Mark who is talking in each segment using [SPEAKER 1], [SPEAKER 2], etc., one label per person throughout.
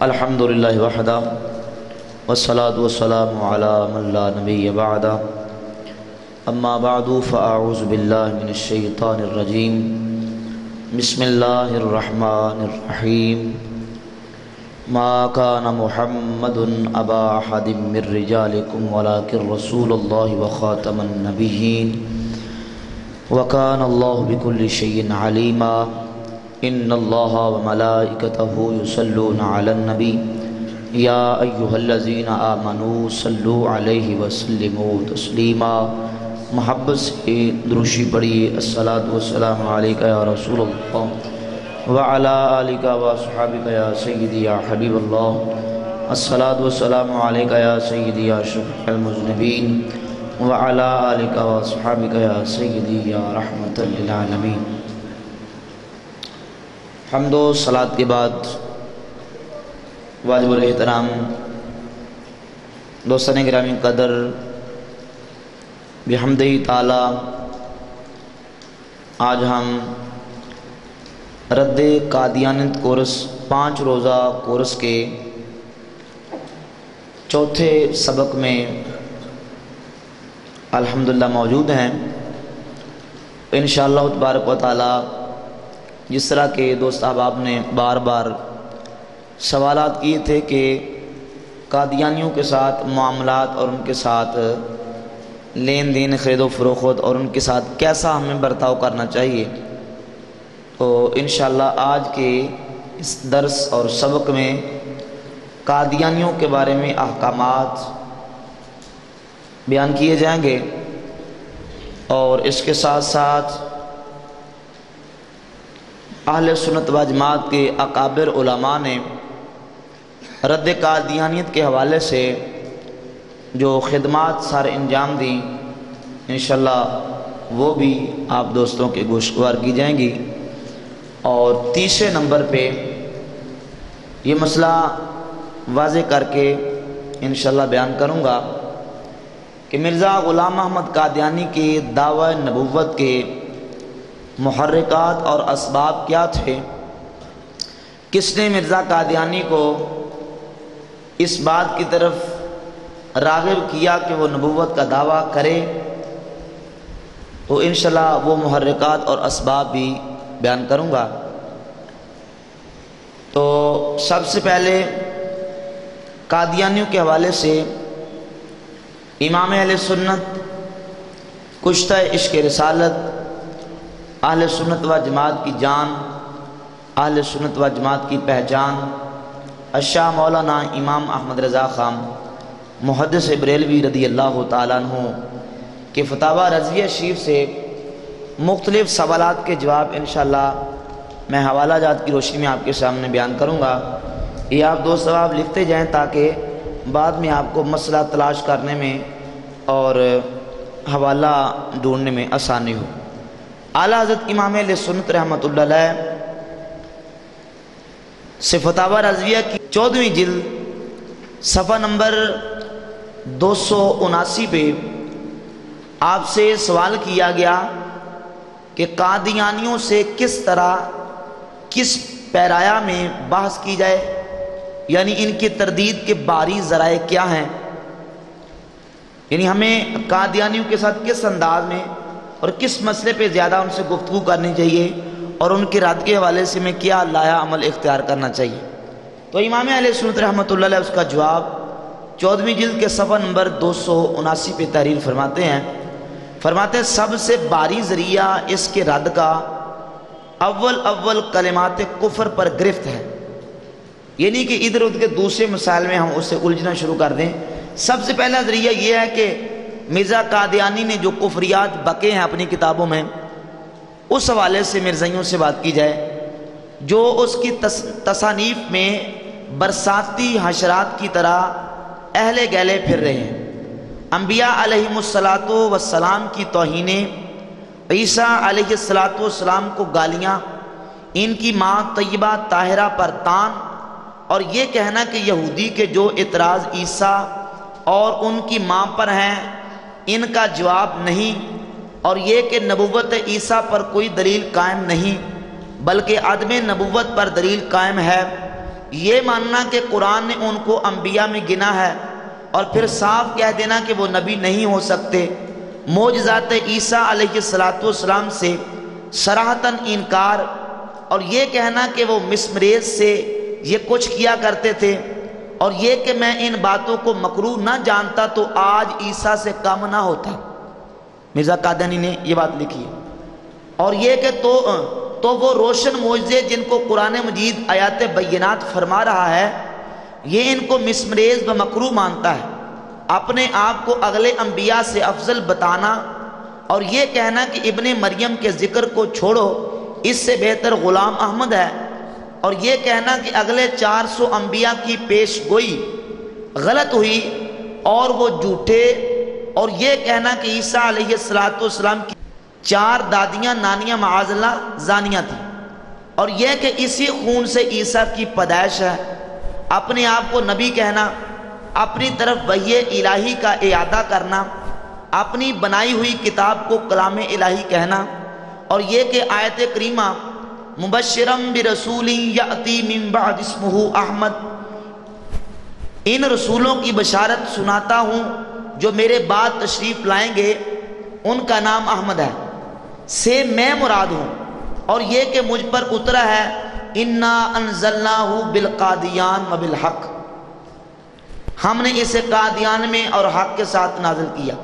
[SPEAKER 1] الحمدللہ وحدہ والصلاة والسلام علی من لا نبی بعدہ اما بعد فاعوذ باللہ من الشیطان الرجیم بسم اللہ الرحمن الرحیم ما کان محمد ابا احد من رجالکم ولکن رسول اللہ وخاتم النبیین وکان اللہ بکل شیء علیما ان اللہ وملائکتہ یصلون علی النبی یا ایہا الذین آمنوا صلوا علیہ وسلموا تسلیما۔ محبت سے دروشی پڑھی۔ الصلاۃ والسلام علیک یا رسول اللہ وعلی آلک واصحابک یا سیدی یا حبیب اللہ۔ الصلاۃ والسلام علیک یا سیدی یا شفیع المذنبین وعلی آلک واصحابک یا سیدی یا رحمۃ للعالمین۔ حمد و صلاۃ کے بعد واجب الاحترام دوستان گرامی قدر، بحمدہ تعالی آج ہم رد قادیانیت کورس 5 روزہ کورس کے چوتھے سبق میں الحمدللہ موجود ہیں۔ انشاءاللہ تبارک و تعالی جس طرح کے دوست احباب نے بار بار سوالات کیے تھے کہ قادیانیوں کے ساتھ معاملات اور ان کے ساتھ لین دین، خرید و فروخت اور ان کے ساتھ کیسا ہمیں برتاؤ کرنا چاہیے، تو انشاءاللہ آج کے اس درس اور سبق میں قادیانیوں کے بارے میں احکامات بیان کیے جائیں گے، اور اس کے ساتھ ساتھ اہل سنت و جماعت کے اکابر علماء نے رد قادیانیت کے حوالے سے جو خدمات سارے انجام دیں، انشاءاللہ وہ بھی آپ دوستوں کے گوشگوار کی جائیں گی۔ اور تیسرے نمبر پہ یہ مسئلہ واضح کر کے انشاءاللہ بیان کروں گا کہ مرزا غلام احمد قادیانی کے دعوی نبوت کے محرکات اور اسباب کیا تھے، کس نے مرزا قادیانی کو اس بات کی طرف راغب کیا کہ وہ نبوت کا دعویٰ کرے، تو انشاءاللہ وہ محرکات اور اسباب بھی بیان کروں گا۔ تو سب سے پہلے قادیانیوں کے حوالے سے امام اہل سنت، کشتہ عشق رسالت، اہل سنت و جماعت کی جان، اہل سنت و جماعت کی پہچان، الشاہ مولانا امام احمد رضا خان محدث بریلوی رضی اللہ تعالیٰ عنہ کے فتاوی رضویہ شریف سے مختلف سوالات کے جواب انشاءاللہ میں حوالہ جات کی روشنی میں آپ کے سامنے بیان کروں گا۔ یہ آپ دوست احباب لکھتے جائیں تاکہ بعد میں آپ کو مسئلہ تلاش کرنے میں اور حوالہ ڈھونڈنے میں آسانی ہو۔ اعلیٰ حضرت امام اہل سنت رحمۃ اللہ علیہ سے فتاوی رضویہ کی 14ویں جلد صفحہ نمبر 279 پہ آپ سے سوال کیا گیا کہ قادیانیوں سے کس طرح کس پیرایا میں بحث کی جائے، یعنی ان کی تردید کے باری ذرائع کیا ہیں، یعنی ہمیں قادیانیوں کے ساتھ کس انداز میں اور کس مسئلے پہ زیادہ ان سے گفتگو کرنی چاہیے، اور ان کے رد کے حوالے سے میں کیا لایا عمل اختیار کرنا چاہیے۔ تو امام اہل سنت رحمۃ اللہ علیہ اس کا جواب 14ویں جلد کے صفحہ نمبر 279 پہ تحریر فرماتے ہیں سب سے باری ذریعہ اس کے رد کا اول کلمات کفر پر گرفت ہے، یعنی کہ ادھر ادھر کے دوسرے مسائل میں ہم اس سے الجھنا شروع کر دیں۔ سب سے پہلا ذریعہ یہ ہے کہ مرزا قادیانی نے جو کفریات بکے ہیں اپنی کتابوں میں، اس حوالے سے مرزائیوں سے بات کی جائے جو اس کی تصانیف میں برساتی حشرات کی طرح اہلے گہلے پھر رہے ہیں۔ انبیاء علیہم السلام کی توہینیں، عیسیٰ علیہ السلام کو گالیاں، ان کی ماں طیبہ طاہرہ پر تان، اور یہ کہنا کہ یہودی کے جو اعتراض عیسیٰ اور ان کی ماں پر ہیں ان کا جواب نہیں، اور یہ کہ نبوت عیسیٰ پر کوئی دلیل قائم نہیں بلکہ عدم نبوت پر دلیل قائم ہے، یہ ماننا کہ قرآن نے ان کو انبیاء میں گنا ہے اور پھر صاف کہہ دینا کہ وہ نبی نہیں ہو سکتے، معجزات عیسیٰ علیہ السلام سے صراحتاً انکار، اور یہ کہنا کہ وہ مسمریز سے یہ کچھ کیا کرتے تھے، اور یہ کہ میں ان باتوں کو مکروہ نہ جانتا تو آج عیسیٰ سے کم نہ ہوتا۔ مرزا قادیانی نے یہ بات لکھی ہے۔ اور یہ کہ تو وہ روشن معجزے جن کو قرآن مجید آیات بینات فرما رہا ہے، یہ ان کو مسمریز و مکروہ مانتا ہے۔ اپنے آپ کو اگلے انبیاء سے افضل بتانا اور یہ کہنا کہ ابن مریم کے ذکر کو چھوڑو، اس سے بہتر غلام احمد ہے، اور یہ کہنا کہ اگلے 400 انبیاء کی پیش گوئی غلط ہوئی اور وہ جھوٹے، اور یہ کہنا کہ عیسیٰ علیہ السلام کی 4 دادیاں نانیاں معاذ اللہ زانیہ تھیں، اور یہ کہ اسی خون سے عیسیٰ کی پیدائش ہے۔ اپنے آپ کو نبی کہنا، اپنی طرف وحی الہی کا اعادہ کرنا، اپنی بنائی ہوئی کتاب کو کلام الہی کہنا، اور یہ کہ آیت کریمہ مبشرم برسول یأتی من بعد اسمہ احمد، ان رسولوں کی بشارت سناتا ہوں جو میرے بعد تشریف لائیں گے، ان کا نام احمد ہے، سے میں مراد ہوں، اور یہ کہ مجھ پر اترا ہے انا انزلناہ بالقادیان و بالحق، ہم نے اسے قادیان میں اور حق کے ساتھ نازل کیا۔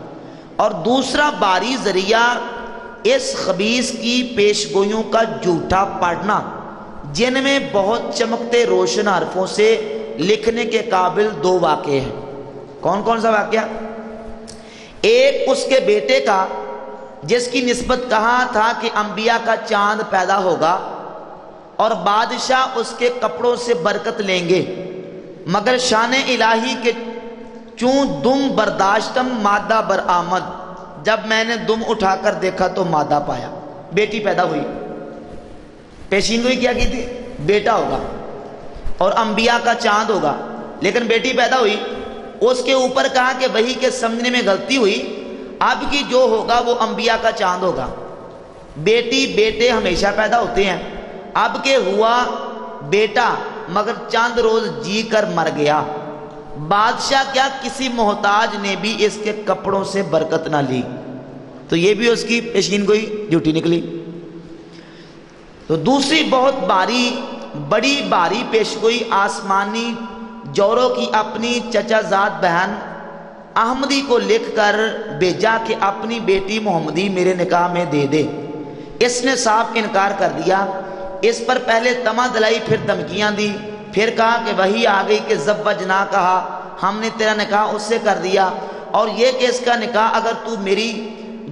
[SPEAKER 1] اور دوسرا باری ذریعہ اس خبیث کی پیشگوئیوں کا جھوٹا پڑھنا، جن میں بہت چمکتے روشن حرفوں سے لکھنے کے قابل 2 واقعے ہیں۔ کون کون سا واقعہ؟ ایک اس کے بیٹے کا جس کی نسبت کہا تھا کہ انبیاء کا چاند پیدا ہوگا اور بادشاہ اس کے کپڑوں سے برکت لیں گے، مگر شان الہی کے چون دم برداشتم مادہ برآمد، جب میں نے دم اٹھا کر دیکھا تو مادہ پایا، بیٹی پیدا ہوئی۔ پیشین گوئی کیا کی تھی؟ بیٹا ہوگا اور انبیاء کا چاند ہوگا، لیکن بیٹی پیدا ہوئی۔ اس کے اوپر کہا کہ وحی کے سمجھنے میں غلطی ہوئی، اب کی جو ہوگا وہ انبیاء کا چاند ہوگا۔ بیٹی بیٹے ہمیشہ پیدا ہوتے ہیں، اب کے ہوا بیٹا مگر چند روز جی کر مر گیا۔ بادشاہ کیا کسی محتاج نے بھی اس کے کپڑوں سے برکت نہ لی، تو یہ بھی اس کی پیشین گوئی جھوٹی نکلی۔ تو دوسری بہت بڑی بھاری پیشگوئی آسمانی جوروں کی اپنی چچا زاد بہن احمدی کو لکھ کر بھیجا کہ اپنی بیٹی محمدی میرے نکاح میں دے دے۔ اس نے صاف انکار کر دیا۔ اس پر پہلے تما دلائی، پھر دھمکیاں دی، پھر کہا کہ وہی آ گئی کہ زوجنا کہا، ہم نے تیرا نکاح اس سے کر دیا، اور یہ کہ اس کا نکاح اگر تو میری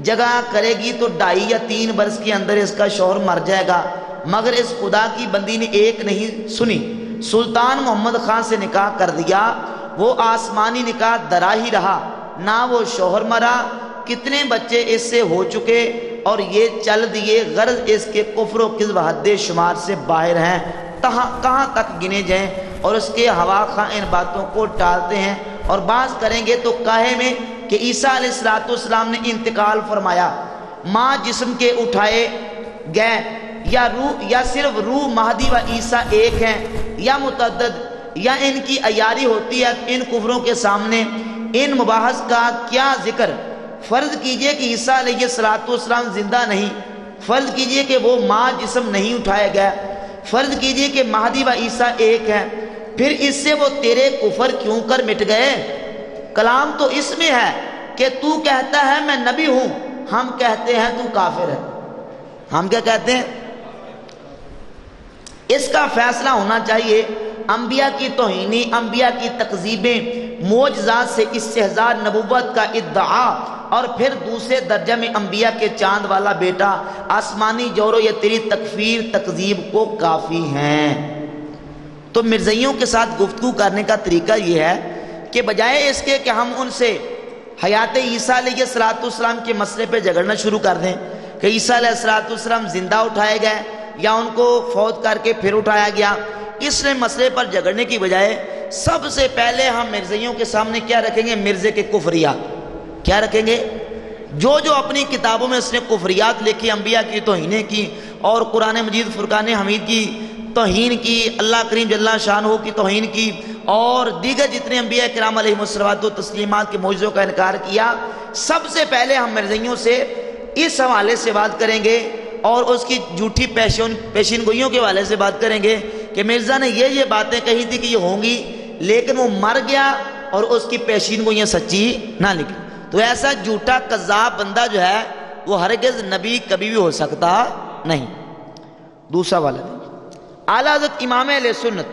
[SPEAKER 1] جگہ کرے گی تو 2.5 یا 3 برس کے اندر اس کا شوہر مر جائے گا، مگر اس خدا کی بندی نے ایک نہیں سنی، سلطان محمد خان سے نکاح کر دیا۔ وہ آسمانی نکاح درا ہی رہا، نہ وہ شوہر مرا، کتنے بچے اس سے ہو چکے اور یہ چل دیے، غرض اس کے کفر و کذب حد شمار سے باہر ہیں، کہاں تک گنے جائیں، اور اس کے ہوا خواہ ان باتوں کو ٹالتے ہیں، اور بعض کریں گے تو کاہے میں کہ عیسیٰ علیہ السلام نے انتقال فرمایا، ماں جسم کے اٹھائے گئے، یا صرف روح مہدی و عیسیٰ ایک ہیں یا متعدد، یا ان کی عیاری ہوتی ہے ان کفروں کے سامنے۔ ان مباحث کا کیا ذکر؟ فرض کیجئے کہ عیسیٰ علیہ السلام زندہ نہیں، فرض کیجئے کہ وہ ماں جسم نہیں اٹھائے گئے، فرض کیجئے کہ مہدی و عیسیٰ ایک ہیں، پھر اس سے وہ تیرے کفر کیوں کر مٹ گئے؟ کلام تو اس میں ہے کہ تو کہتا ہے میں نبی ہوں، ہم کہتے ہیں تو کافر ہے۔ ہم کیا کہتے ہیں؟ اس کا فیصلہ ہونا چاہیے۔ انبیاء کی توہینی، انبیاء کی تکذیبیں، معجزات سے استہزاء، نبوت کا ادعا، اور پھر دوسرے درجہ میں انبیاء کے چاند والا بیٹا، آسمانی جورو، یہ تیری تکفیر تکذیب کو کافی ہیں۔ تو مرزائیوں کے ساتھ گفتگو کرنے کا طریقہ یہ ہے کہ بجائے اس کے کہ ہم ان سے حیات عیسیٰ علیہ السلام کے مسئلے پہ جھگڑنا شروع کر دیں کہ عیسیٰ علیہ السلام زندہ اٹھائے گئے یا ان کو فوت کر کے پھر اٹھایا گیا، اس نے مسئلے پر جھگڑنے کی بجائے سب سے پہلے ہم مرزائیوں کے سامنے کیا رکھیں گے؟ مرزے کے کفریات کیا رکھیں گے؟ جو اپنی کتابوں میں اس نے کفریات لکھی، انبیاء کی توہینیں کی، اور قرآن مجید فرقان حمید کی توہین کی، اللہ کریم جل شانہ کی توہین کی، اور دیگر جتنے انبیاء کرام علیہم الصلوۃ و تسلیمات کے معجزوں کا انکار کیا، سب سے پہلے ہم مرزائیوں سے اس حوالے سے بات کریں گے اور اس کی جھوٹی پیشین گوئیوں کے حوالے سے بات کریں گے کہ مرزا نے یہ باتیں کہی تھی کہ یہ ہوں گی، لیکن وہ مر گیا اور اس کی پیشین گوئیاں سچی نہ نکلی۔ تو ایسا جھوٹا کذاب بندہ جو ہے وہ ہرگز نبی کبھی بھی ہو سکتا نہیں۔ دوسرا والا اعلیٰ حضرت امام اہل سنت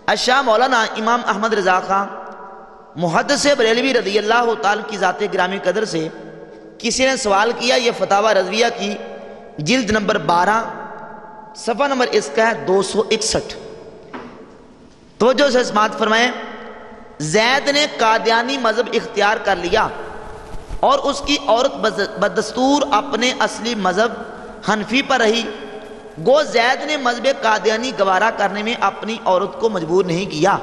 [SPEAKER 1] الشاہ مولانا امام احمد رضا خان محدث بریلوی رضی اللہ تعالی کی ذات گرامی قدر سے کسی نے سوال کیا، یہ فتاوی رضویہ کی جلد نمبر 12 صفحہ نمبر اس کا ہے 261۔ توجہ سے سماعت فرمائیں۔ زید نے قادیانی مذہب اختیار کر لیا اور اس کی عورت بدستور اپنے اصلی مذہب حنفی پر رہی، گو زید نے مذہب قادیانی گوارا کرنے میں اپنی عورت کو مجبور نہیں کیا،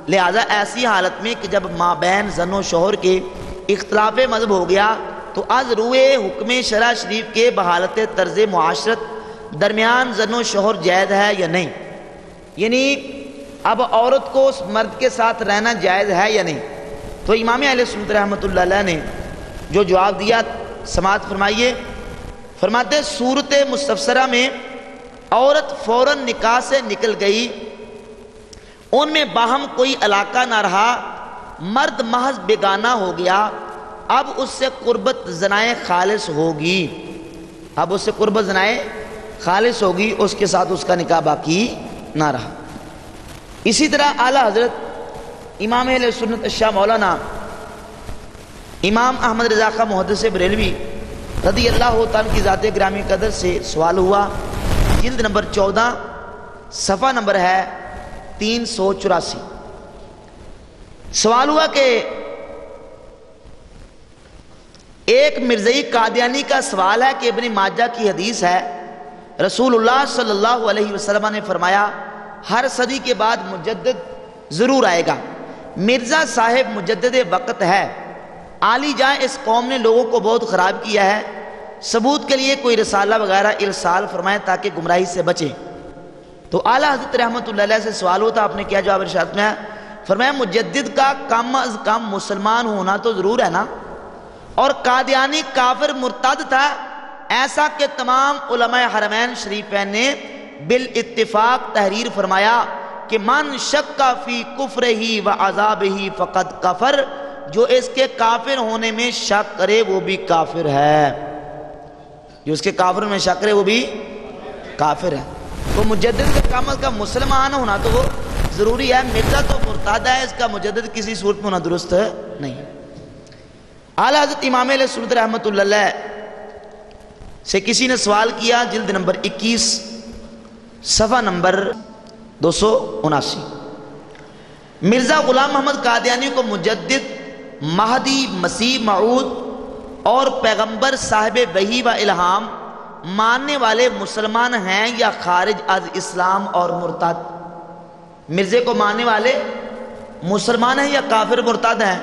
[SPEAKER 1] لہذا ایسی حالت میں کہ جب مابین زن و شوہر کے اختلاف مذہب ہو گیا تو از روئے حکم شرع شریف کے بحالت طرز معاشرت درمیان زن و شوہر جائز ہے یا نہیں، یعنی اب عورت کو اس مرد کے ساتھ رہنا جائز ہے یا نہیں۔ تو امام اہل سنت رحمۃ اللہ علیہ نے جو جواب دیا سماعت فرمائیے۔ فرماتے صورت مستفسرہ میں عورت فوراً نکاح سے نکل گئی، ان میں باہم کوئی علاقہ نہ رہا، مرد محض بیگانہ ہو گیا، اب اس سے قربت زنائے خالص ہوگی، اب اس سے قربت زنائے خالص ہوگی، اس کے ساتھ اس کا نکاح باقی نہ رہا۔ اسی طرح اعلیٰ حضرت امام اہل سنت الشاہ مولانا امام احمد رضا خان محدث بریلوی رضی اللہ تعالیٰ کی ذات گرامی قدر سے سوال ہوا، جلد نمبر 14 صفحہ نمبر ہے 384۔ سوال ہوا کہ ایک مرزائی قادیانی کا سوال ہے کہ ابن ماجہ کی حدیث ہے، رسول اللہ صلی اللہ علیہ وسلم نے فرمایا ہر صدی کے بعد مجدد ضرور آئے گا، مرزا صاحب مجدد وقت ہے، عالی جائے اس قوم نے لوگوں کو بہت خراب کیا ہے، ثبوت کے لیے کوئی رسالہ وغیرہ ارسال فرمائے تاکہ گمراہی سے بچیں۔ تو اعلیٰ حضرت رحمۃ اللہ علیہ سے سوال ہوتا، آپ نے کیا جواب ارشاد میں فرمایا مجدد کا کم از کم مسلمان ہونا تو ضرور ہے نا، اور قادیانی کافر مرتد تھا، ایسا کہ تمام علماء حرمین شریفین نے بالاتفاق تحریر فرمایا کہ من شک فی کفرہ و عذابہ فقد کفر، جو اس کے کافر ہونے میں شک کرے وہ بھی کافر ہے، جو اس کے کافر میں شک کرے وہ بھی کافر ہے۔ تو مجدد کا کم از کم مسلمان ہونا تو وہ ضروری ہے، مرزا تو مرتد ہے، اس کا مجدد کسی صورت میں ہونا درست نہیں۔ اعلیٰ حضرت امام علیہ سنت رحمۃ اللہ علیہ سے کسی نے سوال کیا، جلد نمبر 21 صفحہ نمبر 279، مرزا غلام محمد قادیانی کو مجدد، مہدی، مسیح موعود اور پیغمبر صاحب وحی و الہام ماننے والے مسلمان ہیں یا خارج از اسلام اور مرتد؟ مرزے کو ماننے والے مسلمان ہیں یا کافر مرتد ہیں؟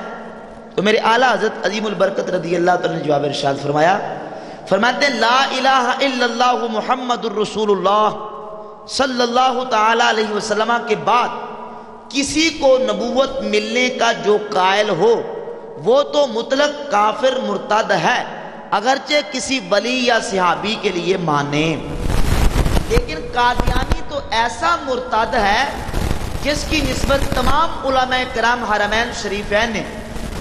[SPEAKER 1] تو میرے اعلیٰ حضرت عظیم البرکت رضی اللہ تعالیٰ نے جواب ارشاد فرمایا، فرماتے ہیں لا الہ الا اللہ محمد الرسول اللہ صلی اللہ تعالی علیہ وسلم کے بعد کسی کو نبوت ملنے کا جو قائل ہو وہ تو مطلق کافر مرتد ہے، اگرچہ کسی ولی یا صحابی کے لیے مانے، لیکن قادیانی تو ایسا مرتد ہے جس کی نسبت تمام علماء کرام حرمین شریفین نے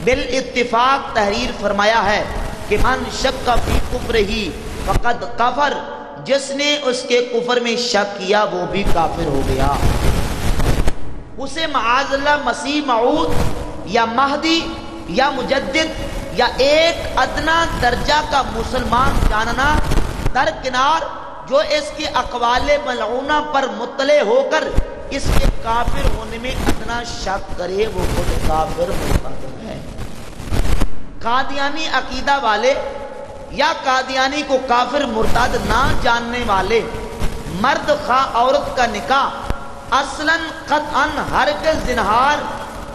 [SPEAKER 1] بالاتفاق تحریر فرمایا ہے کہ من شک فی کفرہ فقد کفر، جس نے اس کے کفر میں شک کیا وہ بھی کافر ہو گیا، اسے معاذ اللہ مسیح موعود یا مہدی یا مجدد یا ایک ادنا درجہ کا مسلمان جاننا درکنار، جو اس کے اقوال ملعونہ پر مطلع ہو کر اس کے کافر ہونے میں ادنا شک کرے وہ خود کافر مرتد ہے۔ قادیانی عقیدہ والے یا قادیانی کو کافر مرتد نہ جاننے والے مرد خواہ عورت کا نکاح اصلاً قطعاً ہرگز زنہار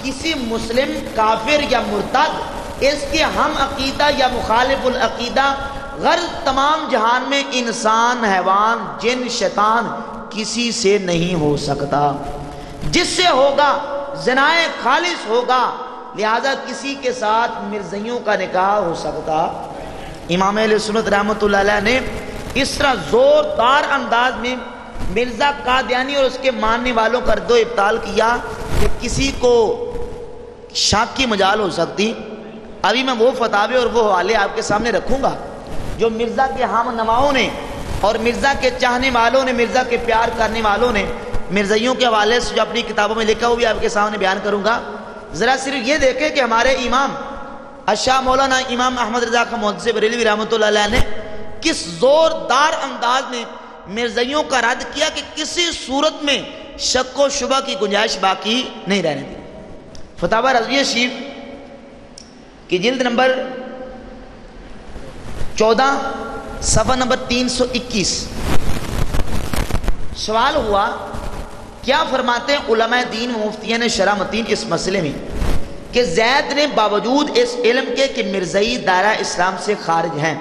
[SPEAKER 1] کسی مسلم کافر یا مرتد اس کے ہم عقیدہ یا مخالف العقیدہ غرض تمام جہان میں انسان، حیوان، جن، شیطان کسی سے نہیں ہو سکتا، جس سے ہوگا زنائے خالص ہوگا، لہذا کسی کے ساتھ مرزائیوں کا نکاح ہو سکتا۔ امام اہل سنت رحمۃ اللہ علیہ نے اس طرح زوردار انداز میں مرزا قادیانی اور اس کے ماننے والوں کا رد و ابطال کیا کہ کسی کو شک کی مجال ہو سکتی۔ ابھی میں وہ فتاوے اور وہ حوالے آپ کے سامنے رکھوں گا جو مرزا کے ہم نواؤں نے اور مرزا کے چاہنے والوں نے، مرزا کے پیار کرنے والوں نے مرزائیوں کے حوالے سے جو اپنی کتابوں میں لکھا وہ بھی آپ کے سامنے بیان کروں گا۔ ذرا صرف یہ دیکھیں کہ ہمارے امام الشاہ مولانا امام احمد رضا خان محدث بریلوی رحمۃ اللہ علیہ نے کس زوردار انداز میں مرزائیوں کا رد کیا کہ کسی صورت میں شک و شبہ کی گنجائش باقی نہیں رہنے دی۔ فتاوی رضویہ شریف کی جلد نمبر 14 صفحہ نمبر 321 سوال ہوا کیا فرماتے ہیں علماء دین و مفتیان شرع متین اس مسئلے میں کہ زید نے باوجود اس علم کے کہ مرزائی دائرہ اسلام سے خارج ہیں،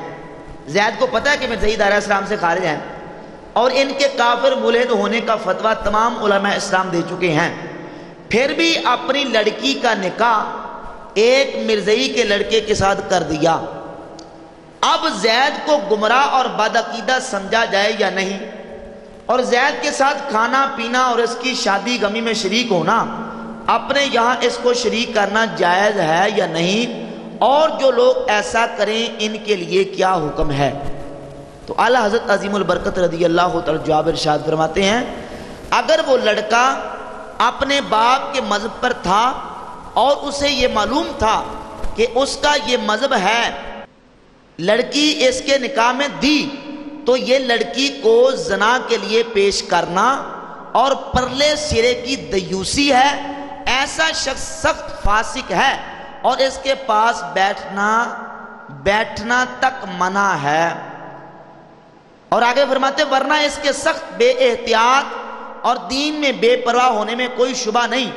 [SPEAKER 1] زید کو پتہ ہے کہ مرزائی دائرہ اسلام سے خارج ہیں اور ان کے کافر ملحد ہونے کا فتویٰ تمام علماء اسلام دے چکے ہیں، پھر بھی اپنی لڑکی کا نکاح ایک مرزائی کے لڑکے کے ساتھ کر دیا۔ اب زید کو گمراہ اور بدعقیدہ سمجھا جائے یا نہیں، اور زید کے ساتھ کھانا پینا اور اس کی شادی غمی میں شریک ہونا اپنے یہاں اس کو شریک کرنا جائز ہے یا نہیں، اور جو لوگ ایسا کریں ان کے لیے کیا حکم ہے؟ تو اعلیٰ حضرت عظیم البرکت رضی اللہ تعالی جواب ارشاد فرماتے ہیں اگر وہ لڑکا اپنے باپ کے مذہب پر تھا اور اسے یہ معلوم تھا کہ اس کا یہ مذہب ہے، لڑکی اس کے نکاح میں دی، تو یہ لڑکی کو زنا کے لیے پیش کرنا اور پرلے سرے کی دیوسی ہے، ایسا شخص سخت فاسق ہے اور اس کے پاس بیٹھنا تک منع ہے۔ اور آگے فرماتے ورنہ اس کے سخت بے احتیاط اور دین میں بے پرواہ ہونے میں کوئی شبہ نہیں،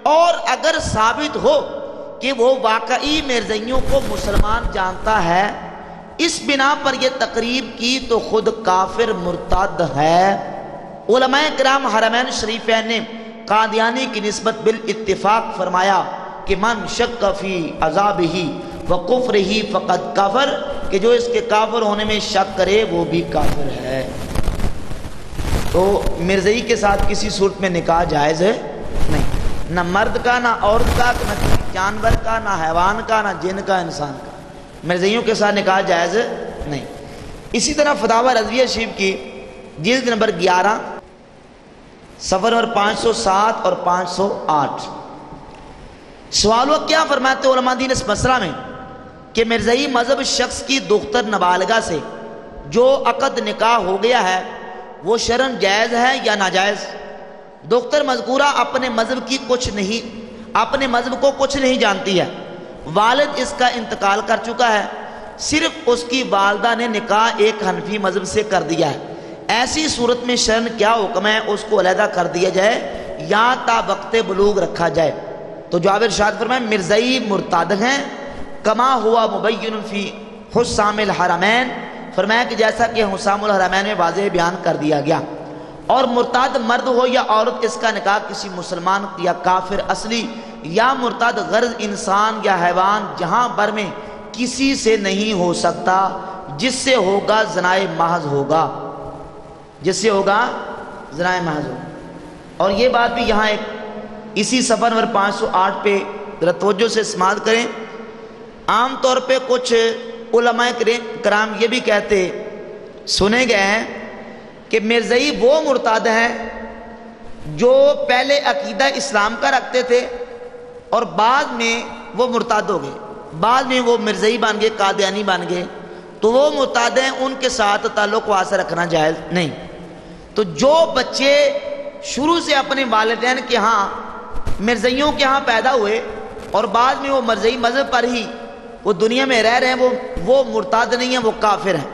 [SPEAKER 1] اور اگر ثابت ہو کہ وہ واقعی مرزائیوں کو مسلمان جانتا ہے، اس بنا پر یہ تقریب کی تو خود کافر مرتد ہے۔ علماء کرام حرمین شریفین نے قادیانی کی نسبت بالاتفاق فرمایا کہ من شک فی عذابہ و کفرہ فقد کفر، کہ جو اس کے کافر ہونے میں شک کرے وہ بھی کافر ہے۔ تو مرزائی کے ساتھ کسی صورت میں نکاح جائز ہے نہیں، نہ مرد کا، نہ عورت کا، نہ کسی جانور کا، نہ حیوان کا، نہ جن کا، انسان کا، مرزائیوں کے ساتھ نکاح جائز نہیں۔ اسی طرح فتاوی رضویہ شریف کی جلد نمبر 11 صفحہ نمبر 507 اور 508 سوال ہوا کیا فرماتے علماء دین اس مسئلہ میں کہ مرزائی مذہب شخص کی دختر نابالغہ سے جو عقد نکاح ہو گیا ہے وہ شرعاً جائز ہے یا ناجائز؟ دختر مذکورہ اپنے مذہب کو کچھ نہیں جانتی ہے، والد اس کا انتقال کر چکا ہے، صرف اس کی والدہ نے نکاح ایک حنفی مذہب سے کر دیا ہے، ایسی صورت میں شرعاً کیا حکم ہے؟ اس کو علیحدہ کر دیا جائے یا تا وقت بلوغ رکھا جائے؟ تو جواب ارشاد فرمائے مرزائی مرتد ہیں کما ہوا مبین فی حسام الحرمین، فرمایا کہ جیسا کہ حسام الحرمین میں واضح بیان کر دیا گیا، اور مرتد مرد ہو یا عورت اس کا نکاح کسی مسلمان یا کافر اصلی یا مرتد غرض انسان یا حیوان جہاں بر میں کسی سے نہیں ہو سکتا، جس سے ہوگا زنائے محض ہوگا، جس سے ہوگا زنائے محض ہوگا۔ اور یہ بات بھی یہاں ایک اسی صفحہ نمبر 508 پہ ذرا توجہ سے سماعت کریں۔ عام طور پہ کچھ علماء کرام یہ بھی کہتے سنے گئے ہیں کہ مرزائی وہ مرتد ہیں جو پہلے عقیدہ اسلام کا رکھتے تھے اور بعد میں وہ مرتد ہو گئے، بعد میں وہ مرزائی بن گئے، قادیانی بن گئے، تو وہ مرتد ہیں، ان کے ساتھ تعلق واسطہ رکھنا جائز نہیں۔ تو جو بچے شروع سے اپنے والدین کے ہاں مرزائیوں کے ہاں پیدا ہوئے اور بعد میں وہ مرزائی مذہب پر ہی وہ دنیا میں رہ رہے ہیں، وہ مرتد نہیں ہیں، وہ کافر ہیں،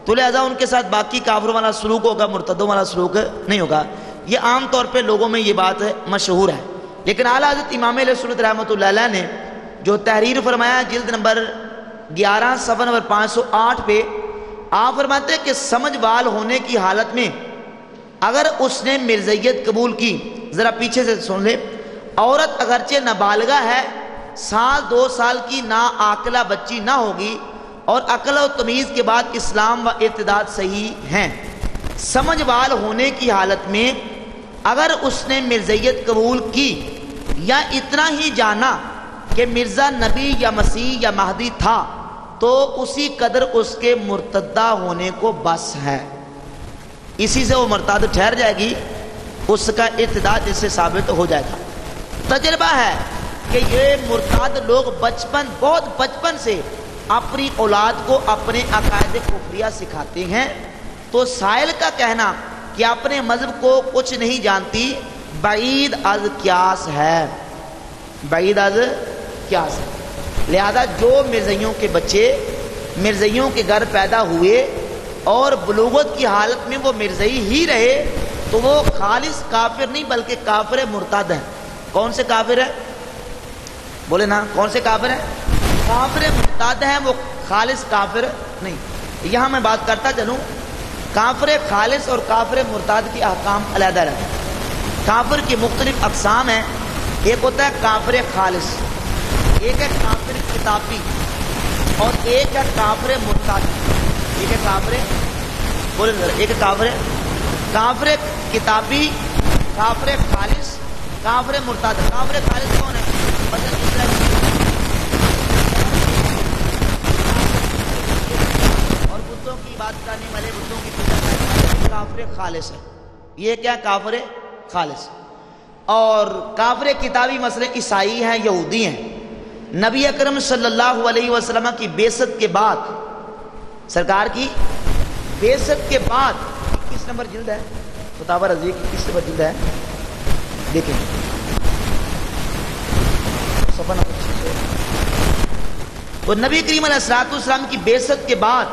[SPEAKER 1] تو لہذا ان کے ساتھ باقی کافروں والا سلوک ہوگا، مرتدوں والا سلوک نہیں ہوگا۔ یہ عام طور پہ لوگوں میں یہ بات مشہور ہے، لیکن اعلیٰ حضرت امام اہل سنت رحمۃ اللہ علیہ نے جو تحریر فرمایا جلد نمبر 11 صفحہ نمبر 508 پہ آپ فرماتے ہیں کہ سمجھ وال ہونے کی حالت میں اگر اس نے مرزائیت قبول کی، ذرا پیچھے سے سن لے، عورت اگرچہ نابالغہ ہے، 1-2 سال کی ناعاقلہ بچی نہ ہوگی، اور عقل و تمیز کے بعد اسلام و ارتداد صحیح ہیں، سمجھ وال ہونے کی حالت میں اگر اس نے مرزائیت قبول کی یا اتنا ہی جانا کہ مرزا نبی یا مسیح یا مہدی تھا، تو اسی قدر اس کے مرتدہ ہونے کو بس ہے، اسی سے وہ مرتد ٹھہر جائے گی، اس کا ارتداد اس سے ثابت ہو جائے گا۔ تجربہ ہے کہ یہ مرتد لوگ بہت بچپن سے اپنی اولاد کو اپنے عقائد کفریہ سکھاتے ہیں، تو سائل کا کہنا کہ اپنے مذہب کو کچھ نہیں جانتی بعید از قیاس ہے، بعید از قیاس ہے۔ لہذا جو مرزائیوں کے بچے مرزائیوں کے گھر پیدا ہوئے اور بلوغت کی حالت میں وہ مرزائی ہی رہے، تو وہ خالص کافر نہیں بلکہ کافر مرتد ہیں۔ کون سے کافر ہے؟ بولے نا، کون سے کافر ہیں؟ کافر مرتد ہیں، وہ خالص کافر نہیں۔ یہاں میں بات کرتا چلوں، کافر خالص اور کافر مرتد کی احکام علیحدہ رہتے ہیں۔ کافر کی مختلف اقسام ہیں، ایک ہوتا ہے کافر خالص، ایک ہے کافر کتابی، اور ایک ہے کافر مرتد۔ ایک ہے کافر، بولے ایک کافر کتابی، کافر خالص، کافر مرتد۔ کافر خالص کون ہے؟ اور بتوں کی بات کرنے والے، بتوں کی پوجا کرنے والے کافر خالص ہے۔ یہ کیا کافر خالص؟ اور کافر کتابی مثلا عیسائی ہیں، یہودی ہیں۔ نبی اکرم صلی اللہ علیہ وسلم کی بعثت کے بعد، سرکار کی بعثت کے بعد 21 نمبر جلد ہے فتاوی رضویہ کی 21 نمبر جلد ہے، دیکھیں صفحہ نمبر 600۔ تو نبی کریم علیہ الصلوۃ والسلام کی بعثت کے بعد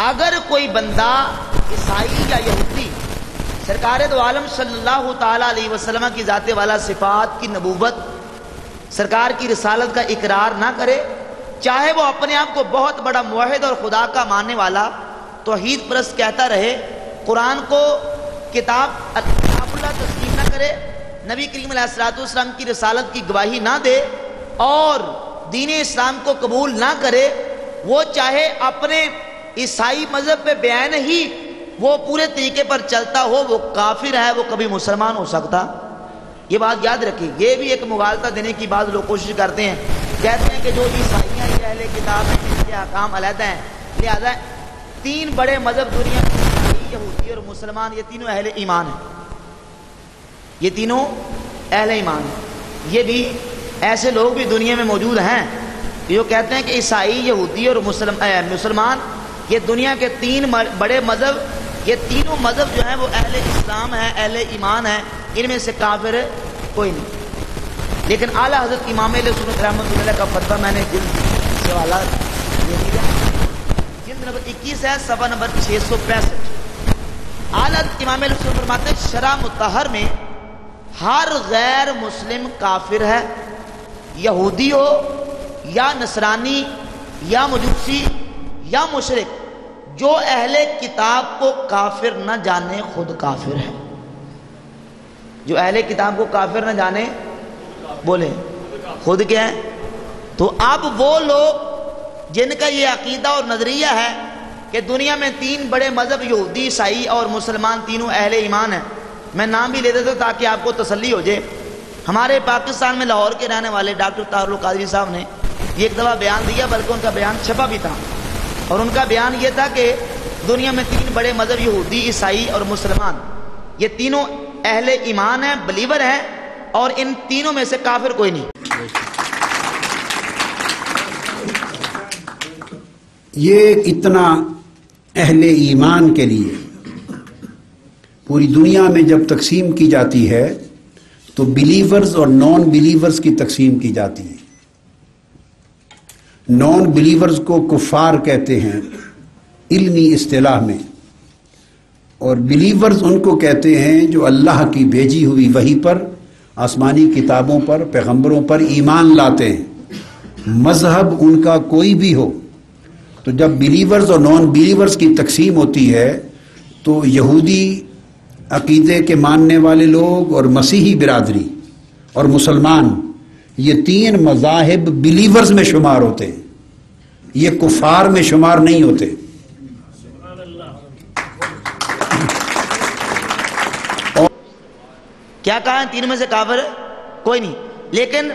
[SPEAKER 1] اگر کوئی بندہ عیسائی یا یہودی سرکار دو عالم صلی اللہ تعالی علیہ وسلم کی ذات والا صفات کی نبوت، سرکار کی رسالت کا اقرار نہ کرے، چاہے وہ اپنے آپ کو بہت بڑا موحد اور خدا کا ماننے والا توحید پرست کہتا رہے، قرآن کو کتاب اللہ تسلیم نہ کرے، نبی کریم علیہ الصلوۃ والسلام کی رسالت کی گواہی نہ دے، اور دین اسلام کو قبول نہ کرے، وہ چاہے اپنے عیسائی مذہب پہ بیان ہی وہ پورے طریقے پر چلتا ہو، وہ کافر ہے، وہ کبھی مسلمان ہو سکتا۔ یہ بات یاد رکھیں۔ یہ بھی ایک مغالطہ دینے کی بعض لوگ کوشش کرتے ہیں، کہتے ہیں کہ جو عیسائیاں یہ اہل کتاب ہیں، ان کے احکام علیحدہ ہیں، لہذا 3 بڑے مذہب دنیا میں، عیسائی، یہودی اور مسلمان، یہ تینوں اہل ایمان ہیں، یہ تینوں اہل ایمان ہیں۔ یہ بھی ایسے لوگ بھی دنیا میں موجود ہیں جو کہتے ہیں کہ عیسائی، یہودی اور مسلمان یہ دنیا کے 3 بڑے مذہب، یہ تینوں مذہب جو ہیں وہ اہل اسلام ہیں، اہل ایمان ہیں، ان میں سے کافر کوئی نہیں۔ لیکن اعلیٰ حضرت امام اہل سنت رحمۃ اللہ علیہ کا فتویٰ میں نے جلد سوالات یہ دیا، جلد نمبر 21 ہے، صفحہ نمبر 665۔ اعلیٰ حضرت امام اہل سنت فرماتے ہیں شرع مطہر میں ہر غیر مسلم کافر ہے، یہودی ہو یا نصرانی یا مجوسی یا مشرک، جو اہل کتاب کو کافر نہ جانے خود کافر ہے۔ جو اہل کتاب کو کافر نہ جانے، بولے خود کیا ہے؟ تو اب وہ لوگ جن کا یہ عقیدہ اور نظریہ ہے کہ دنیا میں 3 بڑے مذہب یہودی، عیسائی اور مسلمان تینوں اہل ایمان ہیں، میں نام بھی لے دیتا ہوں تاکہ آپ کو تسلی ہو جائے۔ ہمارے پاکستان میں لاہور کے رہنے والے ڈاکٹر طاہر القادری صاحب نے یہ ایک دفعہ بیان دیا، بلکہ ان کا بیان چھپا بھی تھا، اور ان کا بیان یہ تھا کہ دنیا میں 3 بڑے مذہب یہودی، عیسائی اور مسلمان، یہ تینوں اہل ایمان ہیں، بلیور ہیں، اور ان تینوں میں سے کافر کوئی نہیں۔
[SPEAKER 2] یہ اتنا اہل ایمان کے لیے پوری دنیا میں جب تقسیم کی جاتی ہے تو بلیورز اور نان بلیورز کی تقسیم کی جاتی ہے۔ نان بلیورز کو کفار کہتے ہیں علمی اصطلاح میں، اور بلیورز ان کو کہتے ہیں جو اللہ کی بھیجی ہوئی وحی پر، آسمانی کتابوں پر، پیغمبروں پر ایمان لاتے ہیں، مذہب ان کا کوئی بھی ہو۔ تو جب بلیورز اور نان بلیورز کی تقسیم ہوتی ہے تو یہودی عقیدے کے ماننے والے لوگ اور مسیحی برادری اور مسلمان، یہ تین مذاہب بلیورز میں شمار ہوتے ہیں، یہ کفار میں شمار نہیں ہوتے۔
[SPEAKER 1] کیا کہا ہے؟ تین میں سے کافر کوئی نہیں۔ لیکن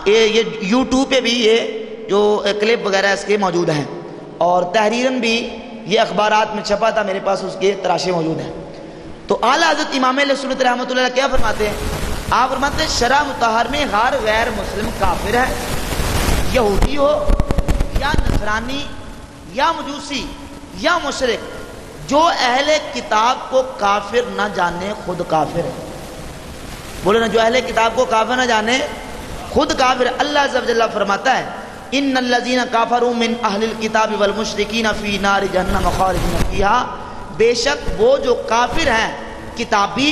[SPEAKER 1] یہ یوٹیوب پہ بھی یہ جو کلپ وغیرہ اس کے موجود ہیں، اور تحریراً بھی یہ اخبارات میں چھپا تھا، میرے پاس اس کے تراشے موجود ہیں۔ تو اعلیٰ حضرت امام اہل سنت رحمۃ اللہ کیا فرماتے ہیں؟ آپ فرماتے ہیں شرع مطہر میں ہر غیر مسلم کافر ہے، یہودی ہو یا نصرانی یا مجوسی یا مشرک، جو اہل کتاب کو کافر نہ جانے خود کافر ہے۔ بولے نا، جو اہل کتاب کو کافر نہ جانے خود کافر ہے۔ اللہ عز و جل فرماتا ہے ان الذین کافروا من اہل الکتاب والمشرکین فی نار جہنم خالدین فیہا، بے شک وہ جو کافر ہیں کتابی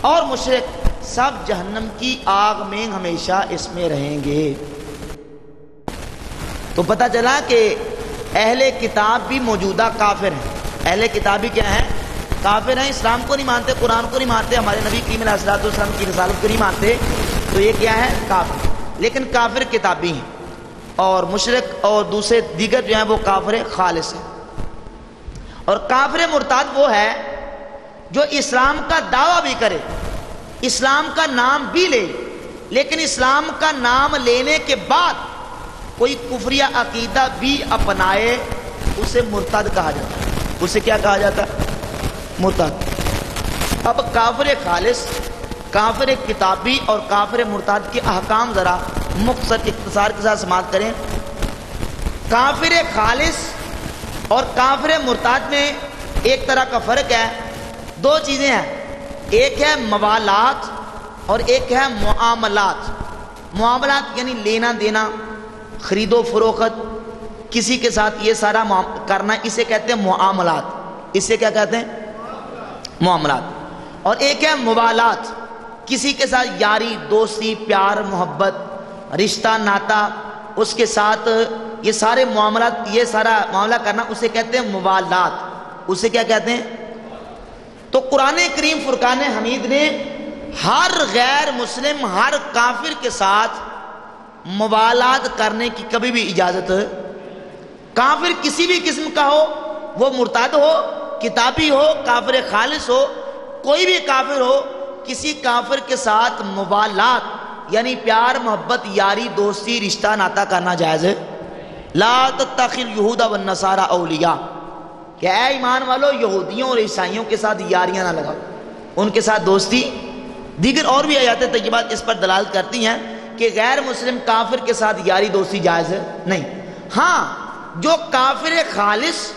[SPEAKER 1] اور مشرک سب جہنم کی آگ میں ہمیشہ اس میں رہیں گے۔ تو پتہ چلا کہ اہل کتاب بھی موجودہ کافر ہیں۔ اہل کتابی کیا ہیں؟ کافر ہیں، اسلام کو نہیں مانتے، قرآن کو نہیں مانتے، ہمارے نبی کریم علیہ الصلوۃ والسلام کی رسالت کو نہیں مانتے، تو یہ کیا ہے؟ کافر۔ لیکن کافر کتابی ہیں، اور مشرک اور دوسرے دیگر جو ہیں وہ کافر خالص ہیں۔ اور کافر مرتد وہ ہے جو اسلام کا دعویٰ بھی کرے، اسلام کا نام بھی لے، لیکن اسلام کا نام لینے کے بعد کوئی کفریہ عقیدہ بھی اپنائے، اسے مرتد کہا جاتا ہے۔ اسے کیا کہا جاتا ہے؟ مرتد۔ اب کافر خالص، کافر کتابی اور کافر مرتد کے احکام ذرا مختصر اختصار کے ساتھ سماعت کریں۔ کافر خالص اور کافر مرتد میں ایک طرح کا فرق ہے، دو چیزیں ہیں، ایک ہے موالات اور ایک ہے معاملات۔ معاملات یعنی لینا دینا، خرید و فروخت، کسی کے ساتھ یہ سارا کرنا، اسے کہتے ہیں معاملات۔ اسے کیا کہتے ہیں؟ معاملات۔ اور ایک ہے موالات، کسی کے ساتھ یاری، دوستی، پیار، محبت، رشتہ، ناتا، اس کے ساتھ یہ سارے معاملات، یہ سارا معاملہ کرنا، اسے کہتے ہیں موالات۔ اسے کیا کہتے ہیں؟ تو قرآن کریم فرقان حمید نے ہر غیر مسلم، ہر کافر کے ساتھ موالات کرنے کی کبھی بھی اجازت، کافر کسی بھی قسم کا ہو، وہ مرتد ہو، کتابی ہو، کافر خالص ہو، کوئی بھی کافر ہو، کسی کافر کے ساتھ موالات یعنی پیار، محبت، یاری، دوستی، رشتہ، ناتا کرنا جائز ہے۔ لا تتخذ اليہود والنصارى اولیاء، کہ اے ایمان والو یہودیوں اور عیسائیوں کے ساتھ یاریاں نہ لگاؤ، ان کے ساتھ دوستی۔ دیگر اور بھی آیات طیبات اس پر دلالت کرتی ہیں کہ غیر مسلم کافر کے ساتھ یاری دوستی جائز ہے نہیں۔ ہاں، جو کافر خالص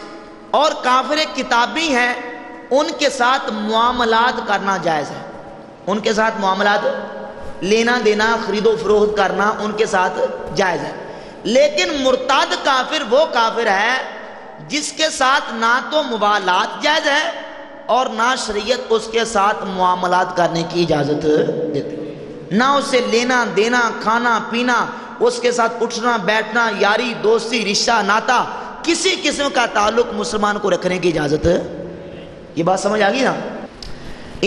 [SPEAKER 1] اور کافر کتابی ہیں ان کے ساتھ معاملات کرنا جائز ہے، ان کے ساتھ معاملات، لینا دینا، خرید و فروخت کرنا ان کے ساتھ جائز ہے۔ لیکن مرتد کافر وہ کافر ہے جس کے ساتھ نہ تو موالات جائز ہے اور نہ شریعت اس کے ساتھ معاملات کرنے کی اجازت دیتی، نہ اسے لینا دینا، کھانا پینا، اس کے ساتھ اٹھنا بیٹھنا، یاری دوستی، رشتہ ناتا، کسی قسم کا تعلق مسلمان کو رکھنے کی اجازت ہے۔ یہ بات سمجھ آ گئی نا؟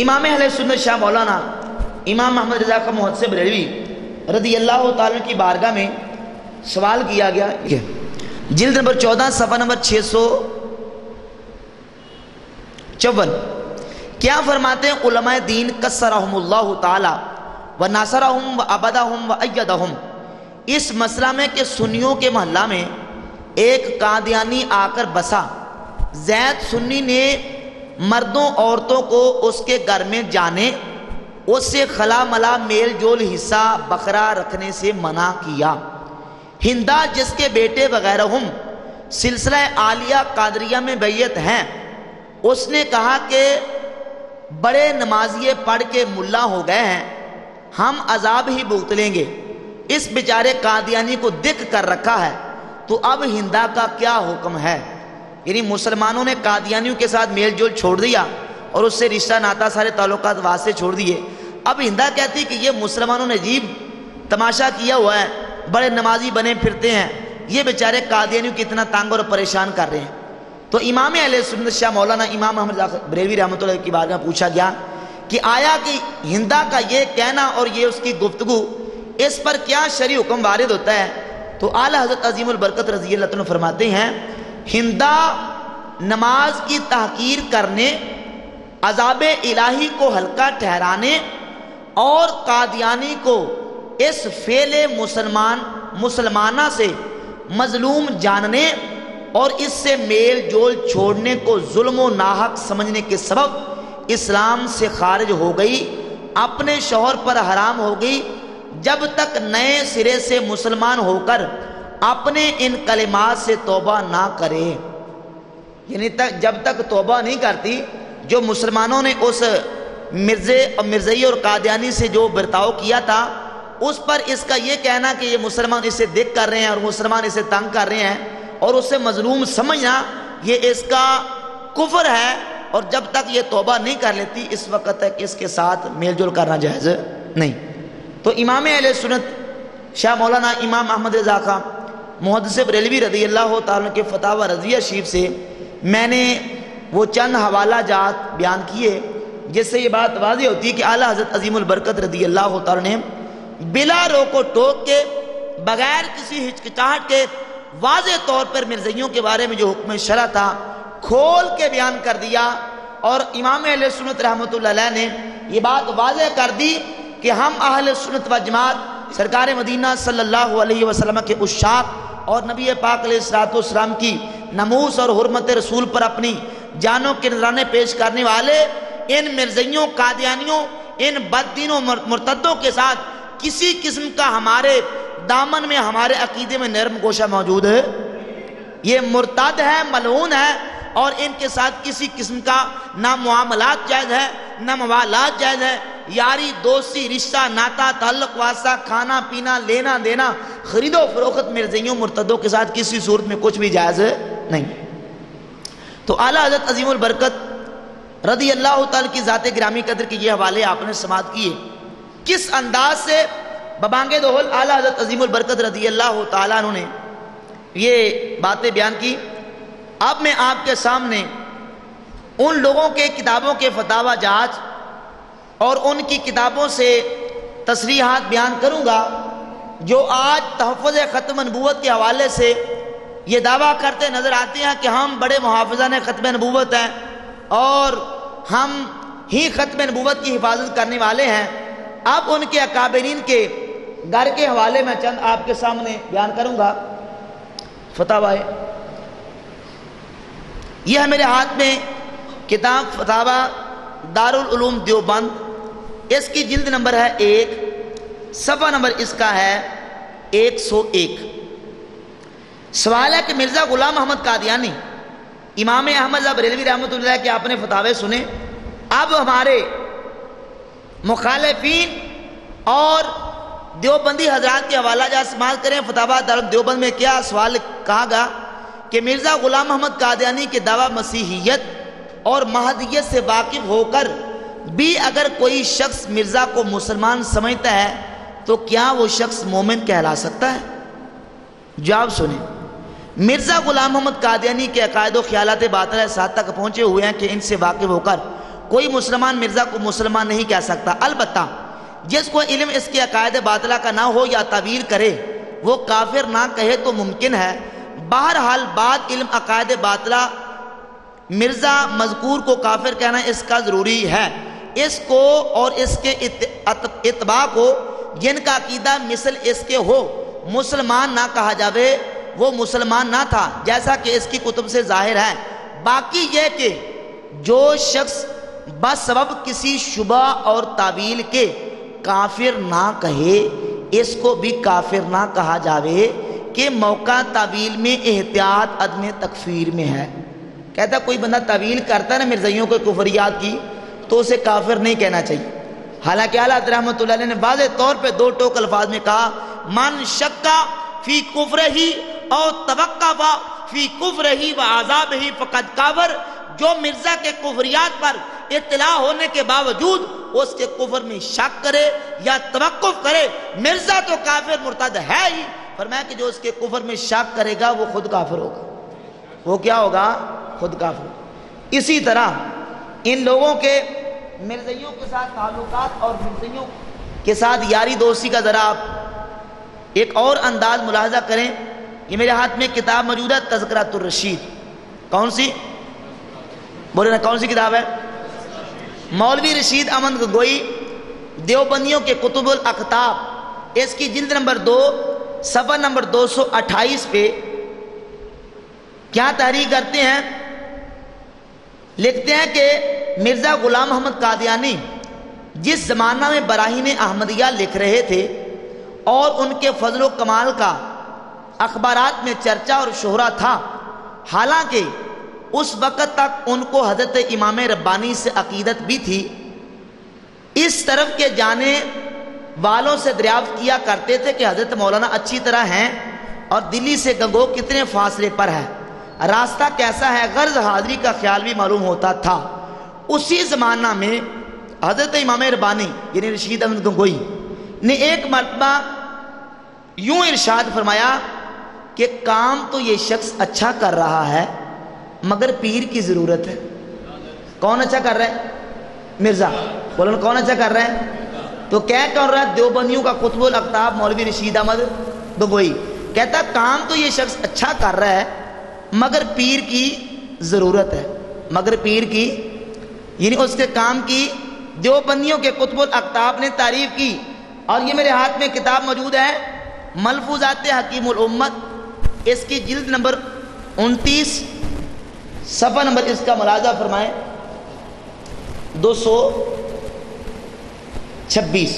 [SPEAKER 1] امام اہل سنت شاہ مولانا امام محمد رضا خان محدث بریلوی رضی اللہ تعالیٰ کی بارگاہ میں سوال کیا گیا، جلد نمبر 14 صفحہ نمبر 654۔ کیا فرماتے ہیں علماء دین کسرہم اللہ تعالی و ناصرہم و عبدہم و ایدہم، اس مسئلہ میں کہ سنیوں کے محلہ میں ایک قادیانی آ کر بسا، زید سنی نے مردوں عورتوں کو اس کے گھر میں جانے، اس سے خلا ملا میل جول حصہ بکرا رکھنے سے منع کیا۔ ہندا جس کے بیٹے وغیرہ ہم سلسلہ عالیہ قادریہ میں بیعت ہیں، اس نے کہا کہ بڑے نمازیے پڑھ کے ملا ہو گئے ہیں، ہم عذاب ہی بھگت لیں گے، اس بیچارے قادیانی کو دکھ کر رکھا ہے، تو اب ہندا کا کیا حکم ہے؟ یعنی مسلمانوں نے قادیانیوں کے ساتھ میل جول چھوڑ دیا اور اس سے رشتہ ناتا سارے تعلقات واسطے چھوڑ دیے۔ اب ہندا کہتی کہ یہ مسلمانوں نے عجیب تماشا کیا ہوا ہے، بڑے نمازی بنے پھرتے ہیں، یہ بیچارے قادیانیوں کی اتنا تانگ اور پریشان کر رہے ہیں، تو امام اہل سنت شاہ مولانا امام احمد بریلوی رحمۃ اللہ کی بارگاہ میں پوچھا گیا کہ آیا کہ ہندا کا یہ کہنا اور یہ اس کی گفتگو اس پر کیا شرعی حکم وارد ہوتا ہے؟ تو اعلیٰ حضرت عظیم البرکت رضی اللہ عنہ فرماتے ہیں ہندا نماز کی تحقیر کرنے، عذاب الہی کو ہلکا ٹھہرانے اور قادیانی کو اس فعل مسلمانہ سے مظلوم جاننے اور اس سے میل جول چھوڑنے کو ظلم و ناحق سمجھنے کے سبب اسلام سے خارج ہو گئی، اپنے شوہر پر حرام ہو گئی، جب تک نئے سرے سے مسلمان ہو کر اپنے ان کلمات سے توبہ نہ کرے. یعنی جب تک توبہ نہیں کرتی، جو مسلمانوں نے اس مرزئی اور قادیانی سے جو برتاؤ کیا تھا اس پر اس کا یہ کہنا کہ یہ مسلمان اسے دیکھ کر رہے ہیں اور مسلمان اسے تنگ کر رہے ہیں اور اسے مظلوم سمجھنا، یہ اس کا کفر ہے. اور جب تک یہ توبہ نہیں کر لیتی اس وقت تک اس کے ساتھ میل جول کرنا جائز نہیں. تو امام اہل سنت شاہ مولانا امام احمد رضا خان محدث بریلوی رضی اللہ تعالیٰ کے فتاوی رضویہ شریف سے میں نے وہ چند حوالہ جات بیان کیے جس سے یہ بات واضح ہوتی ہے کہ اعلیٰ حضرت عظیم البرکت رضی اللہ تعالیٰ نے بلا روک و ٹوک کے بغیر کسی ہچکچاہٹ کے واضح طور پر مرزائیوں کے بارے میں جو حکم شرع تھا کھول کے بیان کر دیا. اور امام اہل سنت رحمۃ اللہ علیہ نے یہ بات واضح کر دی کہ ہم اہل سنت و جماعت سرکار مدینہ صلی اللہ علیہ وسلم کے عشاق اور نبی پاک علیہ السلام کی ناموس اور حرمت رسول پر اپنی جانوں کے نذرانے پیش کرنے والے ان مرزائیوں، قادیانیوں، ان بددینوں مرتدوں کے ساتھ کسی قسم کا ہمارے دامن میں، ہمارے عقیدے میں نرم گوشہ موجود ہے. یہ مرتد ہے، ملعون ہے، اور ان کے ساتھ کسی قسم کا نہ معاملات جائز ہے، نہ موالات جائز ہے. یاری، دوستی، رشتہ، ناتا، تعلق، واسطہ، کھانا پینا، لینا دینا، خرید و فروخت مرزائیوں مرتدوں کے ساتھ کسی صورت میں کچھ بھی جائز نہیں. تو اعلیٰ حضرت عظیم البرکت رضی اللہ تعالیٰ کی ذات گرامی قدر کے یہ حوالے آپ نے سماعت کیے. کس انداز سے ببانگ دہل اعلیٰ حضرت عظیم البرکت رضی اللہ تعالیٰ عنہ نے یہ باتیں بیان کی. اب میں آپ کے سامنے ان لوگوں کے کتابوں کے فتاوی جات اور ان کی کتابوں سے تصریحات بیان کروں گا جو آج تحفظ ختم نبوت کے حوالے سے یہ دعویٰ کرتے نظر آتے ہیں کہ ہم بڑے محافظان ختم نبوت ہیں اور ہم ہی ختم نبوت کی حفاظت کرنے والے ہیں. اب ان کے اکابرین کے گھر کے حوالے میں چند آپ کے سامنے بیان کروں گا. فتاوی یہ ہے میرے ہاتھ میں کتاب فتاوی دارالعلوم دیوبند، اس کی جلد نمبر ہے 1، صفحہ نمبر اس کا ہے 101. سوال ہے کہ مرزا غلام محمد قادیانی امام احمد بریلوی رحمۃ اللہ کے آپ نے فتاوے سنے، اب ہمارے مخالفین اور دیوبندی حضرات کے حوالہ جات سماعت کریں. فتاوی دارالعلوم دیوبند میں کیا سوال کہا گا کہ مرزا غلام محمد قادیانی کے دعویٰ مسیحیت اور مہدیت سے واقف ہو کر بھی اگر کوئی شخص مرزا کو مسلمان سمجھتا ہے تو کیا وہ شخص مومن کہلا سکتا ہے؟ جواب سنیں. مرزا غلام محمد قادیانی کے عقائد و خیالات باطلہ اس حد تک پہنچے ہوئے ہیں کہ ان سے واقف ہو کر کوئی مسلمان مرزا کو مسلمان نہیں کہہ سکتا. البتہ جس کو علم اس کے عقائد باطلہ کا نہ ہو یا تعویل کرے وہ کافر نہ کہے تو ممکن ہے. بہرحال بعد علم عقائد باطلہ مرزا مذکور کو کافر کہنا اس کا ضروری ہے. اس کو اور اس کے اتباع کو جن کا عقیدہ مثل اس کے ہو مسلمان نہ کہا جاوے، وہ مسلمان نہ تھا جیسا کہ اس کی کتب سے ظاہر ہے. باقی یہ کہ جو شخص بسبب کسی شبہ اور تعویل کے کافر نہ کہے اس کو بھی کافر نہ کہا جاوے کہ موقع تعویل میں احتیاط عدم تکفیر میں ہے. کہتا کوئی بندہ تعویل کرتا ہے نا مرزائیوں کے کفریات کی تو اسے کافر نہیں کہنا چاہیے. حالانکہ اعلیٰ رحمۃ اللہ علیہ نے واضح طور پہ 2 ٹوک الفاظ میں کہا من شکا فی کفرہی او توقف فی کفرہی و عذابہی فقد کافر. جو مرزا کے کفریات پر اطلاع ہونے کے باوجود اس کے کفر میں شک کرے یا توقف کرے مرزا تو کافر مرتد ہے ہی. فرمایا کہ جو اس کے کفر میں شک کرے گا وہ خود کافر ہوگا. وہ کیا ہوگا؟ خود کافر. اسی طرح ان لوگوں کے مرزائیوں کے ساتھ تعلقات اور مرزائیوں کے ساتھ یاری دوستی کا ذرا آپ ایک اور انداز ملاحظہ کریں. یہ میرے ہاتھ میں کتاب موجود ہے تذکرۃ الرشید. کون سی؟ بولے نا کون سی کتاب ہے؟ مولوی رشید احمد گنگوئی دیوبندیوں کے کتب الاقطاب، اس کی جلد نمبر 2 صفحہ نمبر 228 پہ کیا تحریر کرتے ہیں؟ لکھتے ہیں کہ مرزا غلام محمد قادیانی جس زمانہ میں براہین احمدیہ لکھ رہے تھے اور ان کے فضل و کمال کا اخبارات میں چرچا اور شہرت تھا، حالانکہ اس وقت تک ان کو حضرت امام ربانی سے عقیدت بھی تھی، اس طرف کے جانے والوں سے دریافت کیا کرتے تھے کہ حضرت مولانا اچھی طرح ہیں اور دلی سے گنگو کتنے فاصلے پر ہے، راستہ کیسا ہے، غرض حاضری کا خیال بھی معلوم ہوتا تھا. اسی زمانہ میں حضرت امام ربانی یعنی رشید احمد گنگوئی نے ایک مرتبہ یوں ارشاد فرمایا کہ کام تو یہ شخص اچھا کر رہا ہے مگر پیر کی ضرورت ہے. کون اچھا کر رہا ہے؟ مرزا. بولو کون اچھا کر رہا ہے؟ تو کیا کر رہا ہے؟ دیوبندیوں کا کتب الاقطاب مولوی رشید احمد گنگوئی کہتا کام تو یہ شخص اچھا کر رہا ہے مگر پیر کی ضرورت ہے. مگر پیر کی یعنی اس کے کام کی دیوبندیوں کے کتب الاقطاب نے تعریف کی. اور یہ میرے ہاتھ میں کتاب موجود ہے ملفوظات حکیم الامت، اس کی جلد نمبر 29 صفحہ نمبر اس کا ملاحظہ فرمائیں 226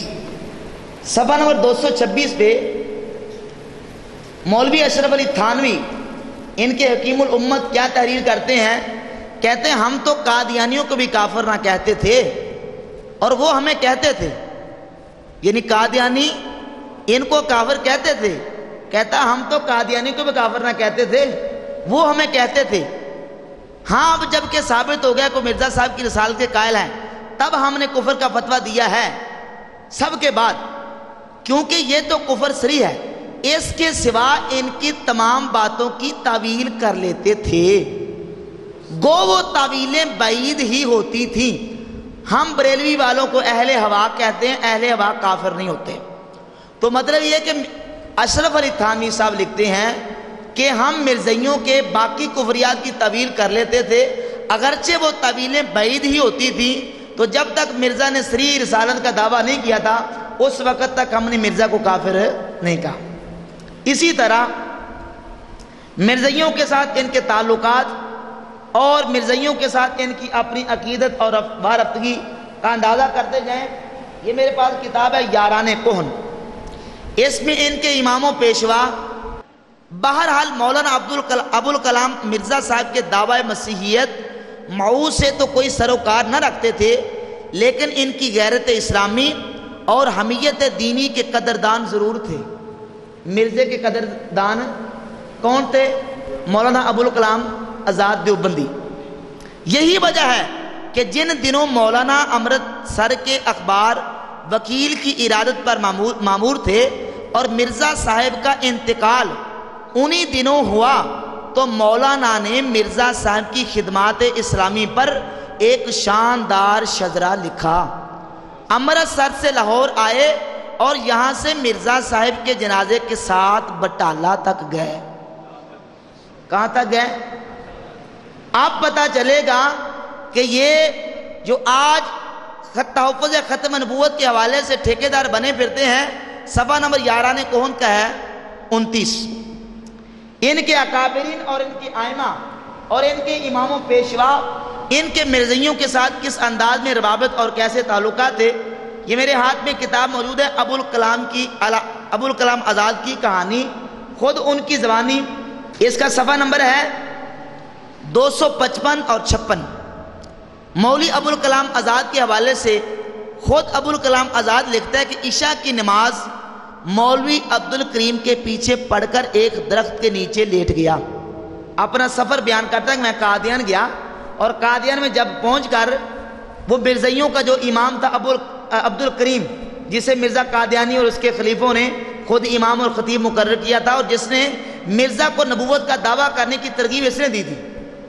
[SPEAKER 1] صفحہ نمبر 226 پہ مولوی اشرف علی تھانوی ان کے حکیم الامت کیا تحریر کرتے ہیں؟ کہتے ہیں ہم تو قادیانیوں کو بھی کافر نہ کہتے تھے اور وہ ہمیں کہتے تھے، یعنی قادیانی ان کو کافر کہتے تھے. کہتا ہم تو قادیانی کو بھی کافر نہ کہتے تھے، وہ ہمیں کہتے تھے. ہاں اب جب کہ ثابت ہو گیا کہ مرزا صاحب کی رسالت کے قائل ہیں تب ہم نے کفر کا فتویٰ دیا ہے. سب کے بعد کیونکہ یہ تو کفر صریح ہے، اس کے سوا ان کی تمام باتوں کی تعویل کر لیتے تھے، گو وہ تعویلیں بعید ہی ہوتی تھیں. ہم بریلوی والوں کو اہل ہوا کہتے ہیں، اہل ہوا کافر نہیں ہوتے. تو مطلب یہ کہ اشرف علی تھانوی صاحب لکھتے ہیں کہ ہم مرزائیوں کے باقی کفریات کی تعویل کر لیتے تھے اگرچہ وہ تعویلیں بعید ہی ہوتی تھیں. تو جب تک مرزا نے صریح رسالت کا دعویٰ نہیں کیا تھا اس وقت تک ہم نے مرزا کو کافر نہیں کہا. اسی طرح مرزائیوں کے ساتھ ان کے تعلقات اور مرزائیوں کے ساتھ ان کی اپنی عقیدت اور وابستگی کا اندازہ کرتے جائیں. یہ میرے پاس کتاب ہے یاران کہن، اس میں ان کے امام و پیشوا بہرحال مولانا ابوالکلام مرزا صاحب کے دعوی مسیحیت معو سے تو کوئی سروکار نہ رکھتے تھے، لیکن ان کی غیرت اسلامی اور حمیت دینی کے قدردان ضرور تھے. مرزے کے قدردان کون تھے؟ مولانا ابوالکلام آزاد دیوبندی. یہی وجہ ہے کہ جن دنوں مولانا امرتسر کے اخبار وکیل کی ارادت پر مامور تھے اور مرزا صاحب کا انتقال انہی دنوں ہوا تو مولانا نے مرزا صاحب کی خدمات اسلامی پر ایک شاندار شجرہ لکھا. امرتسر سے لاہور آئے اور یہاں سے مرزا صاحب کے جنازے کے ساتھ بٹالہ تک گئے. کہاں تک گئے؟ اب پتہ چلے گا کہ یہ جو آج تحفظ ختم نبوت کے حوالے سے ٹھیکیدار بنے پھرتے ہیں، صفحہ نمبر یاران کہن کا ہے 29. ان کے اکابرین اور ان کی آئمہ اور ان کے امام و پیشوا ان کے مرزائیوں کے ساتھ کس انداز میں روابط اور کیسے تعلقات تھے. یہ میرے ہاتھ میں کتاب موجود ہے ابوالکلام آزاد کی کہانی، خود ان کی زبانی. اس کا صفحہ نمبر ہے 255 اور 56. مولوی ابوالکلام آزاد کے حوالے سے خود ابوالکلام آزاد لکھتا ہے کہ عشاء کی نماز مولوی عبدالکریم کے پیچھے پڑھ کر ایک درخت کے نیچے لیٹ گیا. اپنا سفر بیان کرتا ہے کہ میں قادیان گیا اور قادیان میں جب پہنچ کر وہ مرزائیوں کا جو امام تھا عبدالکریم، جسے مرزا قادیانی اور اس کے خلیفوں نے خود امام اور خطیب مقرر کیا تھا اور جس نے مرزا کو نبوت کا دعویٰ کرنے کی ترغیب اس نے دی تھی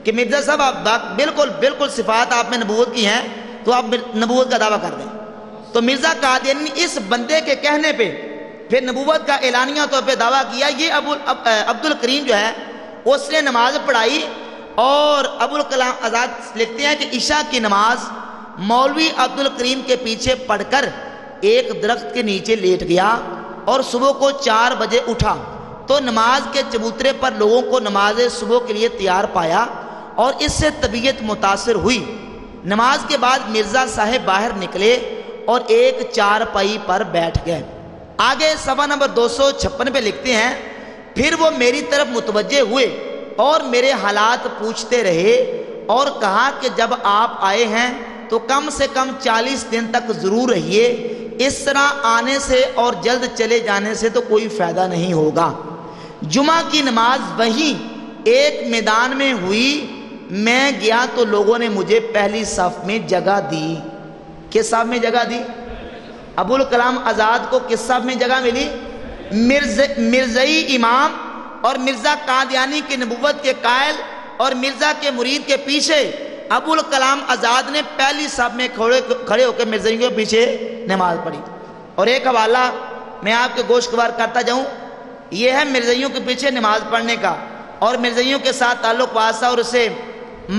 [SPEAKER 1] کہ مرزا صاحب آپ بالکل صفات آپ میں نبوت کی ہیں تو آپ نبوت کا دعویٰ کر دیں. تو مرزا قادیانی نے اس بندے کے کہنے پہ پھر نبوت کا اعلانیہ طور پہ دعویٰ کیا. یہ عبد الکریم جو ہے اس نے نماز پڑھائی اور ابو الکلام آزاد لکھتے ہیں کہ عشاء کی نماز مولوی عبد الکریم کے پیچھے پڑھ کر ایک درخت کے نیچے لیٹ گیا اور صبح کو 4 بجے اٹھا تو نماز کے چبوترے پر لوگوں کو نماز صبح کے لیے تیار پایا اور اس سے طبیعت متاثر ہوئی. نماز کے بعد مرزا صاحب باہر نکلے اور ایک چارپائی پر بیٹھ گئے. آگے صفحہ نمبر 256 پہ لکھتے ہیں پھر وہ میری طرف متوجہ ہوئے اور میرے حالات پوچھتے رہے اور کہا کہ جب آپ آئے ہیں تو کم سے کم 40 دن تک ضرور رہیے. اس طرح آنے سے اور جلد چلے جانے سے تو کوئی فائدہ نہیں ہوگا. جمعہ کی نماز وہیں ایک میدان میں ہوئی. میں گیا تو لوگوں نے مجھے پہلی صف میں جگہ دی. کس صف میں جگہ دی؟ ابو الکلام آزاد کو کس صف میں جگہ ملی؟ مرزائی امام اور مرزا قادیانی کی نبوت کے قائل اور مرزا کے مرید کے پیچھے ابو الکلام آزاد نے پہلی صف میں کھڑے ہو کے مرزائیوں کے پیچھے نماز پڑھی. اور ایک حوالہ میں آپ کے گوشگوار کرتا جاؤں، یہ ہے مرزائیوں کے پیچھے نماز پڑھنے کا اور مرزائیوں کے ساتھ تعلق واسطہ اور اسے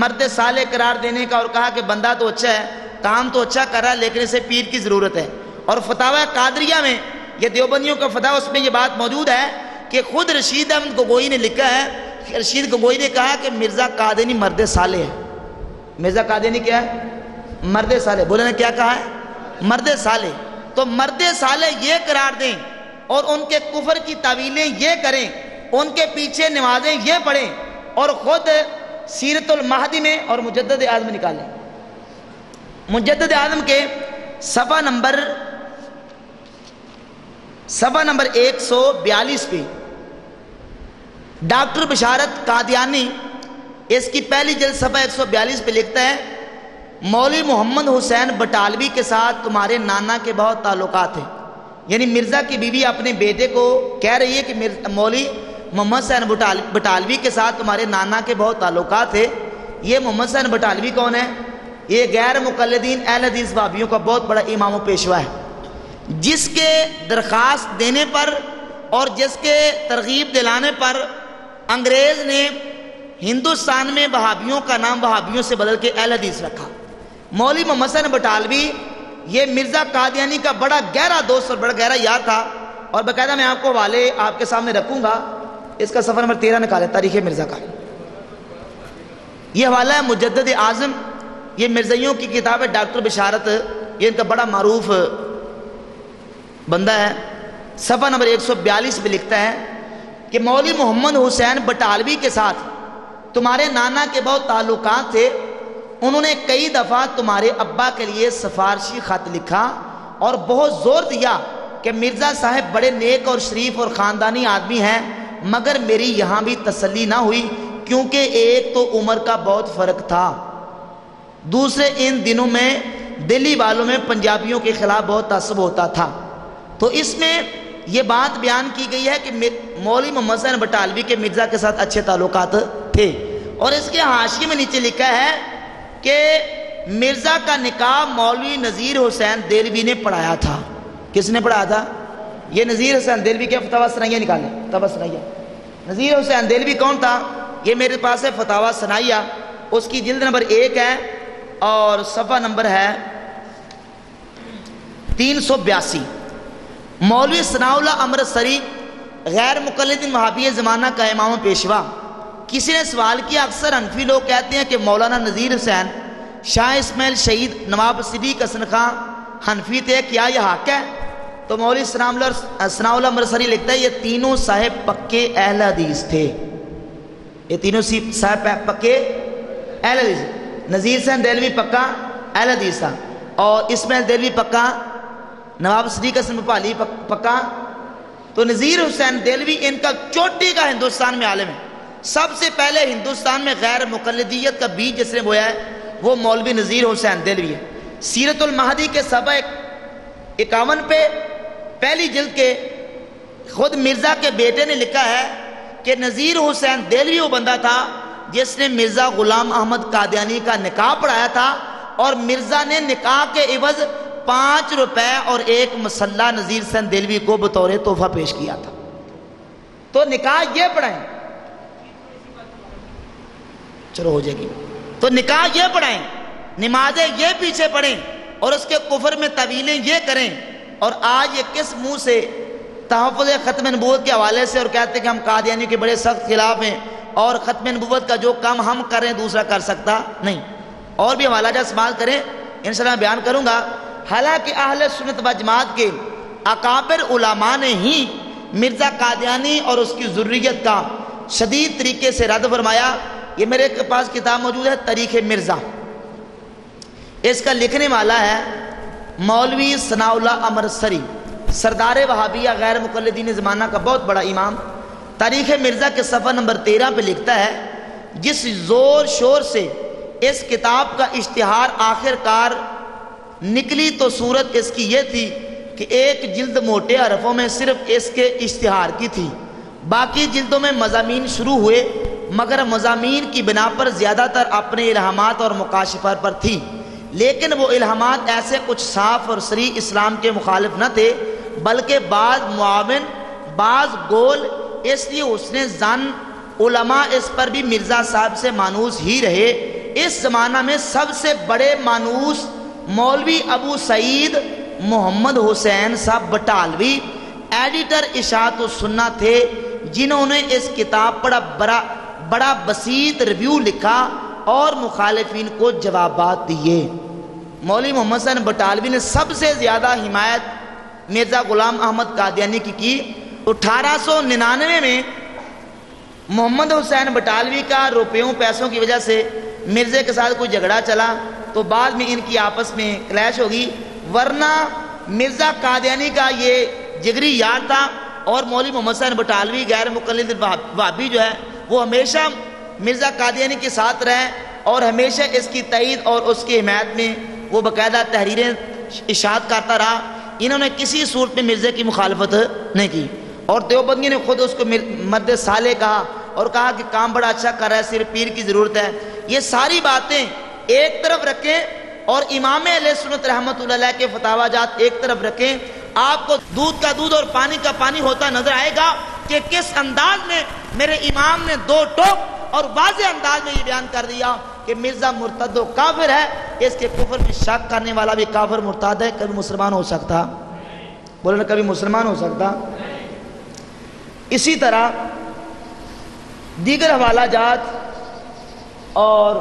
[SPEAKER 1] مرد صالح قرار دینے کا، اور کہا کہ بندہ تو اچھا ہے، کام تو اچھا کر رہا ہے، لیکن اسے پیر کی ضرورت ہے. اور فتاوی قادریہ میں یہ دیوبندیوں کا فتویٰ، اس میں یہ بات موجود ہے کہ خود رشید احمد گگوئی نے لکھا ہے، رشید گگوئی نے کہا کہ مرزا قادیانی مرد صالح ہے. مرزا قادیانی کیا ہے؟ مرد صالح. بولے نے کیا کہا ہے؟ مرد صالح. تو مرد صالح یہ قرار دیں اور ان کے کفر کی تعویلیں یہ کریں، ان کے پیچھے نمازیں یہ پڑھیں اور خود سیرت المہدی میں اور مجدد اعظم نکالیں. مجدد اعظم کے صفحہ نمبر 142 پہ ڈاکٹر بشارت قادیانی اس کی پہلی جلد صفحہ 142 پہ لکھتا ہے مولوی محمد حسین بٹالوی کے ساتھ تمہارے نانا کے بہت تعلقات ہیں. یعنی مرزا کی بیوی اپنے بیٹے کو کہہ رہی ہے کہ مولوی محمد حسین بٹالوی کے ساتھ تمہارے نانا کے بہت تعلقات ہیں. یہ محمد حسین بٹالوی کون ہے؟ یہ غیر مقلدین اہل حدیث وہابیوں کا بہت بڑا امام و پیشوا ہے، جس کے درخواست دینے پر اور جس کے ترغیب دلانے پر انگریز نے ہندوستان میں وہابیوں کا نام وہابیوں سے بدل کے اہل حدیث رکھا. مولوی محمد حسین بٹالوی یہ مرزا قادیانی کا بڑا گہرا دوست اور بڑا گہرا یار تھا، اور باقاعدہ میں آپ کو حوالے آپ کے سامنے رکھوں گا. اس کا صفحہ نمبر 13 نکالے تاریخ مرزا کا. یہ حوالہ ہے مجدد اعظم، یہ مرزائیوں کی کتاب ہے. ڈاکٹر بشارت یہ ان کا بڑا معروف بندہ ہے. صفحہ نمبر 142 پہ لکھتا ہے کہ مولوی محمد حسین بٹالوی کے ساتھ تمہارے نانا کے بہت تعلقات تھے. انہوں نے کئی دفعہ تمہارے ابا کے لیے سفارشی خط لکھا اور بہت زور دیا کہ مرزا صاحب بڑے نیک اور شریف اور خاندانی آدمی ہیں، مگر میری یہاں بھی تسلی نہ ہوئی کیونکہ ایک تو عمر کا بہت فرق تھا، دوسرے ان دنوں میں دلی والوں میں پنجابیوں کے خلاف بہت تعصب ہوتا تھا. تو اس میں یہ بات بیان کی گئی ہے کہ مولوی محمد حسین بٹالوی کے مرزا کے ساتھ اچھے تعلقات تھے. اور اس کے حاشیے میں نیچے لکھا ہے کہ مرزا کا نکاح مولوی نذیر حسین دہلوی نے پڑھایا تھا. کس نے پڑھایا تھا؟ یہ نذیر حسین دہلوی کے فتاوی ثنائیہ نکالیں. فتاوی ثنائیہ نذیر حسین دہلوی کون تھا؟ یہ میرے پاس ہے فتاوی ثنائیہ، اس کی جلد نمبر 1 ہے اور صفحہ نمبر ہے 382. مولوی ثناء اللہ امرتسری غیر مقلدین وہابی زمانہ کا امام و پیشوا. کسی نے سوال کیا اکثر حنفی لوگ کہتے ہیں کہ مولانا نذیر حسین شاہ اسماعیل شہید نواب صدیق حسن خان حنفی تھے، کیا یہ حق ہے؟ تو مولوی ثناء اللہ امرتسری لکھتا ہے یہ تینوں صاحب پکے اہل حدیث تھے. یہ تینوں صاحب پکے اہل حدیث. نذیر حسین دہلوی پکا اہل حدیث تھا اور اسماعیل دہلوی پکا، نواب صدیق حسن بھوپالی پکا. تو نذیر حسین دہلوی ان کا چوٹی کا ہندوستان میں عالم ہے. سب سے پہلے ہندوستان میں غیر مقلدیت کا بیج جس نے بویا ہے وہ مولوی نذیر حسین دہلوی ہے. سیرت المہدی کے صفحہ 51 پہ پہلی جلد کے خود مرزا کے بیٹے نے لکھا ہے کہ نذیر حسین دہلوی وہ بندہ تھا جس نے مرزا غلام احمد قادیانی کا نکاح پڑھایا تھا، اور مرزا نے نکاح کے عوض 5 روپے اور 1 مسلح نذیر حسین دہلوی کو بطور تحفہ پیش کیا تھا۔ تو نکاح یہ پڑھائیں، چلو ہو جائے گی، تو نکاح یہ پڑھائیں، نمازیں یہ پیچھے پڑھیں، اور اس کے کفر میں طویلیں یہ کریں، اور آج یہ کس منہ سے تحفظ ختم نبوت کے حوالے سے اور کہتے ہیں کہ ہم قادیانی کے بڑے سخت خلاف ہیں، اور ختم نبوت کا جو کام ہم کر رہے ہیں دوسرا کر سکتا نہیں۔ اور بھی حوالہ جات استعمال کریں، انشاءاللہ بیان کروں گا۔ حالانکہ اہل سنت و جماعت کے اکابر علماء نے ہی مرزا قادیانی اور اس کی ذریت کا شدید طریقے سے رد فرمایا۔ یہ میرے پاس کتاب موجود ہے، تاریخ مرزا، اس کا لکھنے والا ہے مولوی ثناء اللہ امرتسری، سردار وہابیہ غیر مقلدین زمانہ کا بہت بڑا امام۔ تاریخ مرزا کے صفحہ نمبر 13 پہ لکھتا ہے، جس زور شور سے اس کتاب کا اشتہار آخر کار نکلی تو صورت اس کی یہ تھی کہ ایک جلد موٹے حرفوں میں صرف اس کے اشتہار کی تھی، باقی جلدوں میں مضامین شروع ہوئے، مگر مضامین کی بنا پر زیادہ تر اپنے الہامات اور مکاشفات پر تھی، لیکن وہ الہامات ایسے کچھ صاف اور صریح اسلام کے مخالف نہ تھے، بلکہ بعض معاون بعض گول، اس لیے اس نے زن علماء اس پر بھی مرزا صاحب سے مانوس ہی رہے۔ اس زمانہ میں سب سے بڑے مانوس مولوی ابو سعید محمد حسین صاحب بٹالوی ایڈیٹر اشاعت السنہ تھے، جنہوں نے اس کتاب پر بڑا بسیط ریویو لکھا اور مخالفین کو جوابات دیے۔ مولوی محمد حسین بٹالوی نے سب سے زیادہ حمایت مرزا غلام احمد قادیانی کی 1899 میں محمد حسین بٹالوی کا روپیوں پیسوں کی وجہ سے مرزے کے ساتھ کوئی جھگڑا چلا تو بعد میں ان کی آپس میں کلیش ہوگی، ورنہ مرزا قادیانی کا یہ جگری یار تھا، اور مولوی محمد حسین بٹالوی غیر مقلد وہابی جو ہے وہ ہمیشہ مرزا قادیانی کے ساتھ رہے، اور ہمیشہ اس کی تائید اور اس کی حمایت میں وہ باقاعدہ تحریریں اشاعت کرتا رہا۔ انہوں نے کسی صورت میں مرزے کی مخالفت نہیں کی، اور دیوبندی نے خود اس کو مرد صالح کہا اور کہا کہ کام بڑا اچھا کر رہا ہے، صرف پیر کی ضرورت ہے۔ یہ ساری باتیں ایک طرف رکھیں اور امام اہل سنت رحمۃ اللہ علیہ کے فتاوی جات ایک طرف رکھیں، آپ کو دودھ کا دودھ اور پانی کا پانی ہوتا نظر آئے گا کہ کس انداز میں میرے امام نے 2 ٹوک اور واضح انداز میں یہ بیان کر دیا کہ مرزا مرتد و کافر ہے، اس کے کفر میں شک کرنے والا بھی کافر مرتد ہے، کبھی مسلمان ہو سکتا؟ بولے نا، کبھی مسلمان ہو سکتا؟ اسی طرح دیگر حوالہ جات اور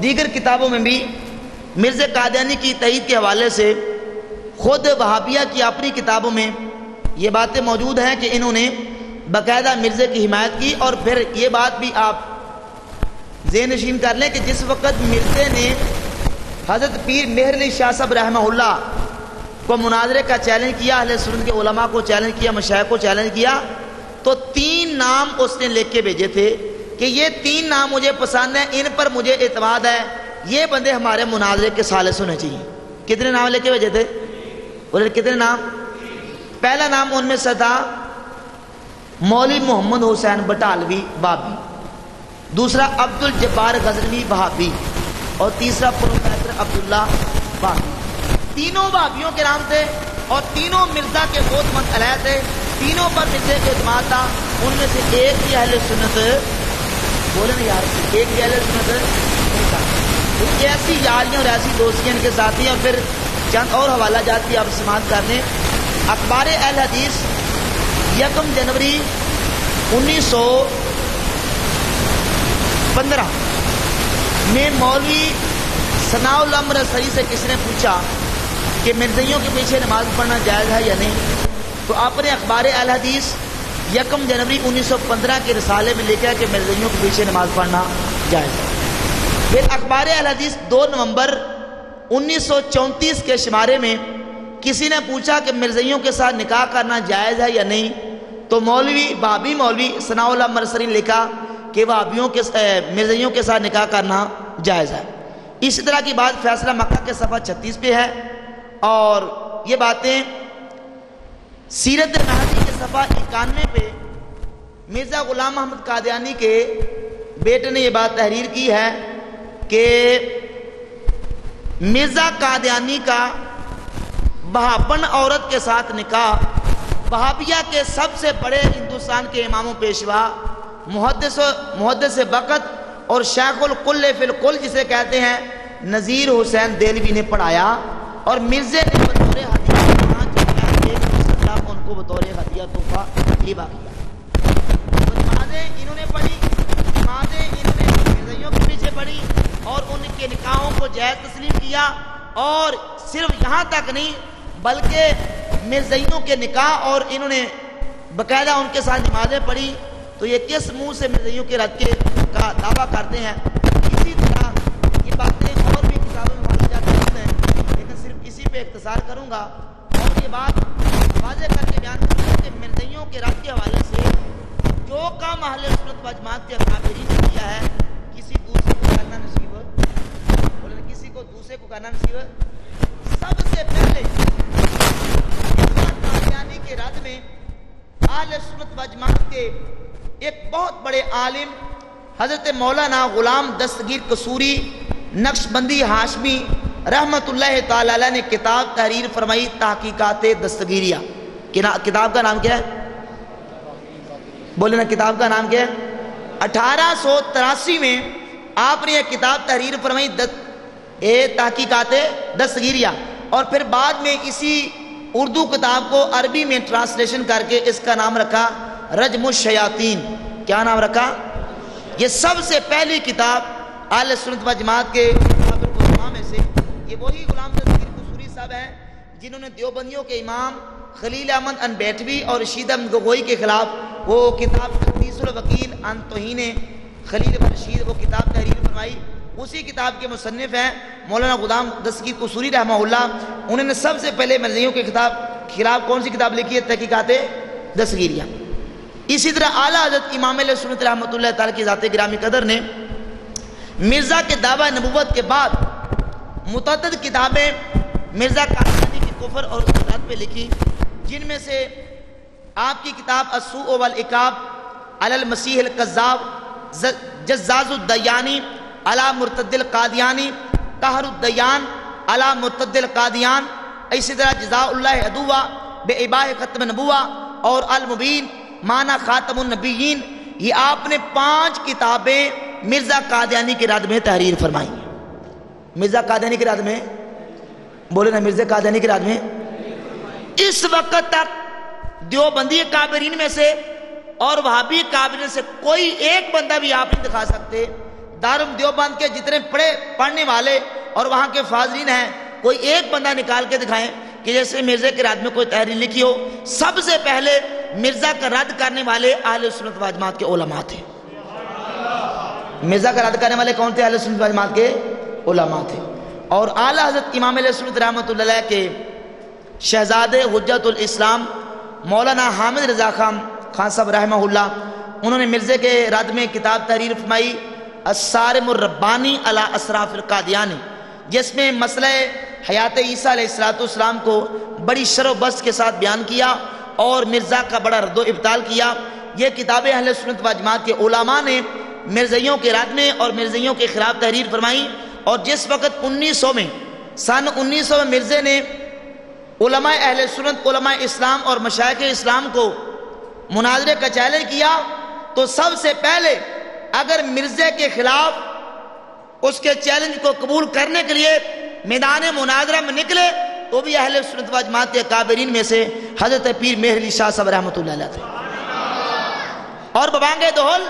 [SPEAKER 1] دیگر کتابوں میں بھی مرزا قادیانی کی تائید کے حوالے سے خود وہابیہ کی اپنی کتابوں میں یہ باتیں موجود ہیں کہ انہوں نے باقاعدہ مرزے کی حمایت کی۔ اور پھر یہ بات بھی آپ ذہن نشین کر لیں کہ جس وقت مرزے نے حضرت پیر مہر علی شاہ صاحب رحمہ اللہ کو مناظرے کا چیلنج کیا، اہل سنت کے علماء کو چیلنج کیا، مشائخ کو چیلنج کیا، تو 3 نام اس نے لکھ کے بھیجے تھے کہ یہ 3 نام مجھے پسند ہیں، ان پر مجھے اعتماد ہے، یہ بندے ہمارے مناظرے کے ثالث ہونے چاہیے۔ کتنے نام لے کے بھیجے تھے؟ بولے کتنے نام؟ پہلا نام ان میں سے تھا مولوی محمد حسین بٹالوی وہابی، دوسرا عبد الجبار غزنوی وہابی، اور تیسرا پروفیسر عبداللہ وہابی۔ تینوں وہابیوں کے نام تھے اور تینوں مرزا کے بہت مند علیہ تھے، تینوں پر مرزے کے اعتماد تھا۔ ان میں سے ایک ہی اہل سنت، بولے نا یار، ایک ہی اہل سنت نہیں تھا۔ ایسی یاریاں اور ایسی دوستیاں ان کے ساتھ ہیں۔ اور پھر چند اور حوالہ جات بھی آپ استعمال کر لیں۔ اخبار اہل حدیث 1 جنوری 1915 میں مولوی ثناء اللہ امرتسری سے کسی نے پوچھا کہ مرزائیوں کے پیچھے نماز پڑھنا جائز ہے یا نہیں، تو آپ نے اخبار اہل حدیث 1 جنوری 1915 کے رسالے میں لکھا کہ مرزائیوں کے پیچھے نماز پڑھنا جائز ہے۔ پھر اخبار اہل حدیث 2 نومبر 1934 کے شمارے میں کسی نے پوچھا کہ مرزائیوں کے ساتھ نکاح کرنا جائز ہے یا نہیں، تو وہابی مولوی ثناء اللہ امرتسری نے لکھا کہ مرزائیوں کے ساتھ نکاح کرنا جائز ہے۔ اسی طرح کی بات فیصلہ مکہ کے صفحہ 36 پہ ہے، اور یہ باتیں سیرت مہدی کے صفحہ 91 پہ مرزا غلام احمد قادیانی کے بیٹے نے یہ بات تحریر کی ہے کہ مرزا قادیانی کا بہاپن عورت کے ساتھ نکاح وہابیہ کے سب سے بڑے ہندوستان کے امام و پیشوا محدث وقت اور شیخ الکل فی الکل جسے کہتے ہیں نذیر حسین دہلوی نے پڑھایا، اور مرزے نے بطور ہدیہ 5 ان کو بطور ہدیہ تحفہ ہبہ کیا۔ نمازیں انہوں نے پڑھی، نمازیں انہوں نے مرزائیوں کے پیچھے پڑھی اور ان کے نکاحوں کو جائز تسلیم کیا، اور صرف یہاں تک نہیں بلکہ مرزائیوں کے نکاح اور انہوں نے باقاعدہ ان کے ساتھ نمازیں پڑھی۔ تو یہ کس منہ سے مرزائیوں کے رد کا دعویٰ کرتے ہیں؟ اسی طرح یہ باتیں اور بھی کتابوں میں پائی جاتی ہیں، لیکن صرف اسی پہ اختصار کروں گا اور یہ بات واضح کر کے بیان کروں گا کہ مرزائیوں کے رد کے حوالے سے جو کام اہل سنت و جماعت کے اکابرین نے کیا ہے، کسی دوسرے کو کرنا نصیب ہے، کسی کو دوسرے کو کرنا نصیب ہے۔ سب سے پہلے قادیانی کے رد میں اہل سنت و جماعت کے ایک بہت بڑے عالم حضرت مولانا غلام دستگیر قصوری نقشبندی ہاشمی رحمت اللہ تعالی علیہ نے کتاب تحریر فرمائی تحقیقات دستگیریہ۔ کتاب کا نام کیا ہے؟ بولے نا، کتاب کا نام کیا ہے؟ 1883 میں آپ نے یہ کتاب تحریر فرمائی تحقیقات دستگیریہ، اور پھر بعد میں اسی اردو کتاب کو عربی میں ٹرانسلیشن کر کے اس کا نام رکھا رجم الشیاطین۔ کیا نام رکھا؟ یہ سب سے پہلی کتاب اہل سنت و جماعت کے علماء میں سے یہ وہی غلام دستگیر قصوری صاحب ہیں جنہوں نے دیوبندیوں کے امام خلیل احمد انبیٹوی اور رشید احمد گگوئی کے خلاف وہ کتاب تقدیس الوکیل عن توہین خلیل رشید وہ کتاب تحریر فرمائی۔ اسی کتاب کے مصنف ہیں مولانا غلام دستگیر قصوری رحمہ اللہ۔ انہوں نے سب سے پہلے مرزائیوں کے خلاف کون سی کتاب لکھی ہے؟ تحقیقات دستگیریہ۔ اسی طرح اعلیٰ حضرت امام علیہ سنت رحمۃ اللہ تعالیٰ کی ذات گرامی قدر نے مرزا کے دعویٰ نبوت کے بعد متعدد کتابیں مرزا قادیانی کی کفر اور ارتداد پہ لکھی، جن میں سے آپ کی کتاب السوء والعقاب علی المسیح الکذاب، جزاز الدیانی علی مرتد القادیانی، قہر الدیان علی مرتد القادیان، اسی طرح جزاء اللہ عدوہ بے اباح ختم نبوہ اور المبین معنی خاتم النبیین۔ یہ آپ نے 5 کتابیں مرزا قادیانی کے رد میں تحریر فرمائی۔ مرزا قادیانی کے رد میں، بولے نا، مرزا قادیانی کے رد میں اس وقت تک دیوبندی کابرین میں سے اور وہابی کابرین سے کوئی ایک بندہ بھی آپ نہیں دکھا سکتے۔ دارالعلوم دیوبند کے جتنے پڑھنے والے اور وہاں کے فاضلین ہیں، کوئی ایک بندہ نکال کے دکھائیں کہ جیسے مرزا کے رد میں کوئی تحریر لکھی ہو۔ سب سے پہلے مرزا کا رد کرنے والے اہل سنت و جماعت کے علماء تھے۔ مرزا کا رد کرنے والے کون تھے؟ اہل سنت و جماعت کے علماء تھے۔ اور اعلیٰ حضرت امام علیہ سنت رحمۃ اللہ علیہ کے شہزادے حجت الاسلام مولانا حامد رضا خان صاحب رحمہ اللہ، انہوں نے مرزا کے رد میں کتاب تحریر فرمائی الصارم الربانی علی اسراف القادیانی، جس میں مسئلہ حیات عیسیٰ علیہ السلام کو بڑی شرح و بسط کے ساتھ بیان کیا اور مرزا کا بڑا رد و ابطال کیا۔ یہ کتابیں اہل سنت و جماعت کے علماء نے مرزائیوں کے رد میں اور مرزائیوں کے خلاف تحریر فرمائی۔ اور جس وقت سن 1900 میں مرزا نے علماء اہل سنت، علماء اسلام اور مشائخ اسلام کو مناظرے کا چیلنج کیا، تو سب سے پہلے اگر مرزا کے خلاف اس کے چیلنج کو قبول کرنے کے لیے میدان مناظرہ میں نکلے تو بھی اہل سنت و جماعت کے کابرین میں سے حضرت پیر مہر علی شاہ صاحب رحمۃ اللہ علیہ تھے۔ اور ببانگ دہل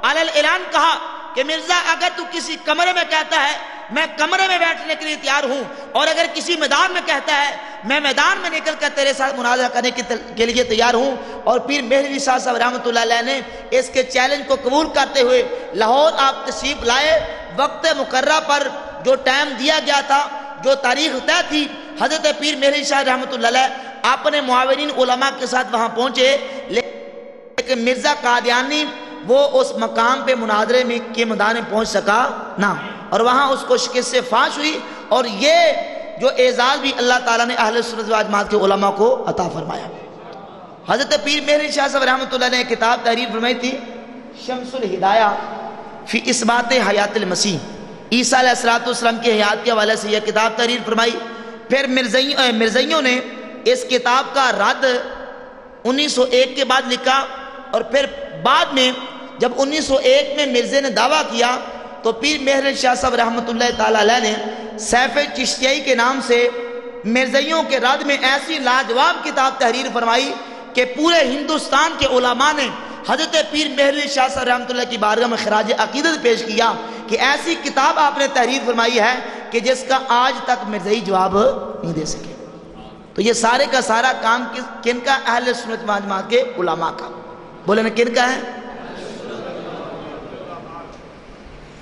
[SPEAKER 1] علی الاعلان کہا کہ مرزا اگر تو کسی کمرے میں کہتا ہے میں کمرے میں بیٹھنے کے لیے تیار ہوں، اور اگر کسی میدان میں کہتا ہے میں میدان میں نکل کر تیرے ساتھ مناظرہ کرنے کے لیے تیار ہوں۔ اور پیر مہر علی شاہ صاحب رحمۃ اللہ علیہ نے اس کے چیلنج کو قبول کرتے ہوئے لاہور آپ تشریف لائے۔ وقت مقررہ پر جو ٹائم دیا گیا تھا، جو تاریخ طے تھی، حضرت پیر مہر علی شاہ رحمۃ اللہ علیہ اپنے معاونین علماء کے ساتھ وہاں پہنچے، لیکن مرزا قادیانی وہ اس مقام پہ مناظرے میں کے میدان میں پہنچ سکا نہ، اور وہاں اس کو شکست سے فاش ہوئی۔ اور یہ جو اعزاز بھی اللہ تعالیٰ نے اہل سنت و جماعت کے علماء کو عطا فرمایا۔ حضرت پیر مہر علی شاہ صاحب رحمۃ اللہ نے کتاب تحریر فرمائی تھی شمس الہدایہ فی اثبات حیات المسیح، عیسیٰ علیہ السلام کی حیات کے حوالے سے یہ کتاب تحریر فرمائی۔ پھر مرزائیوں نے اس کتاب کا رد 1901 کے بعد لکھا، اور پھر بعد میں جب 1901 میں مرزے نے دعویٰ کیا تو پیر مہر شاہ صاحب رحمۃ اللہ تعالی علیہ نے سیف چشتیائی کے نام سے مرزائیوں کے رد میں ایسی لاجواب کتاب تحریر فرمائی کہ پورے ہندوستان کے علماء نے حضرت پیر مہر شاہ صاحب رحمۃ اللہ کی بارگاہ میں خراج عقیدت پیش کیا کہ ایسی کتاب آپ نے تحریر فرمائی ہے کہ جس کا آج تک مرزائی جواب نہیں دے سکے۔ تو یہ سارے کا سارا کام کن کا؟ اہل سنت و جماعت کے علماء کا۔ بولے نا کن کا ہے؟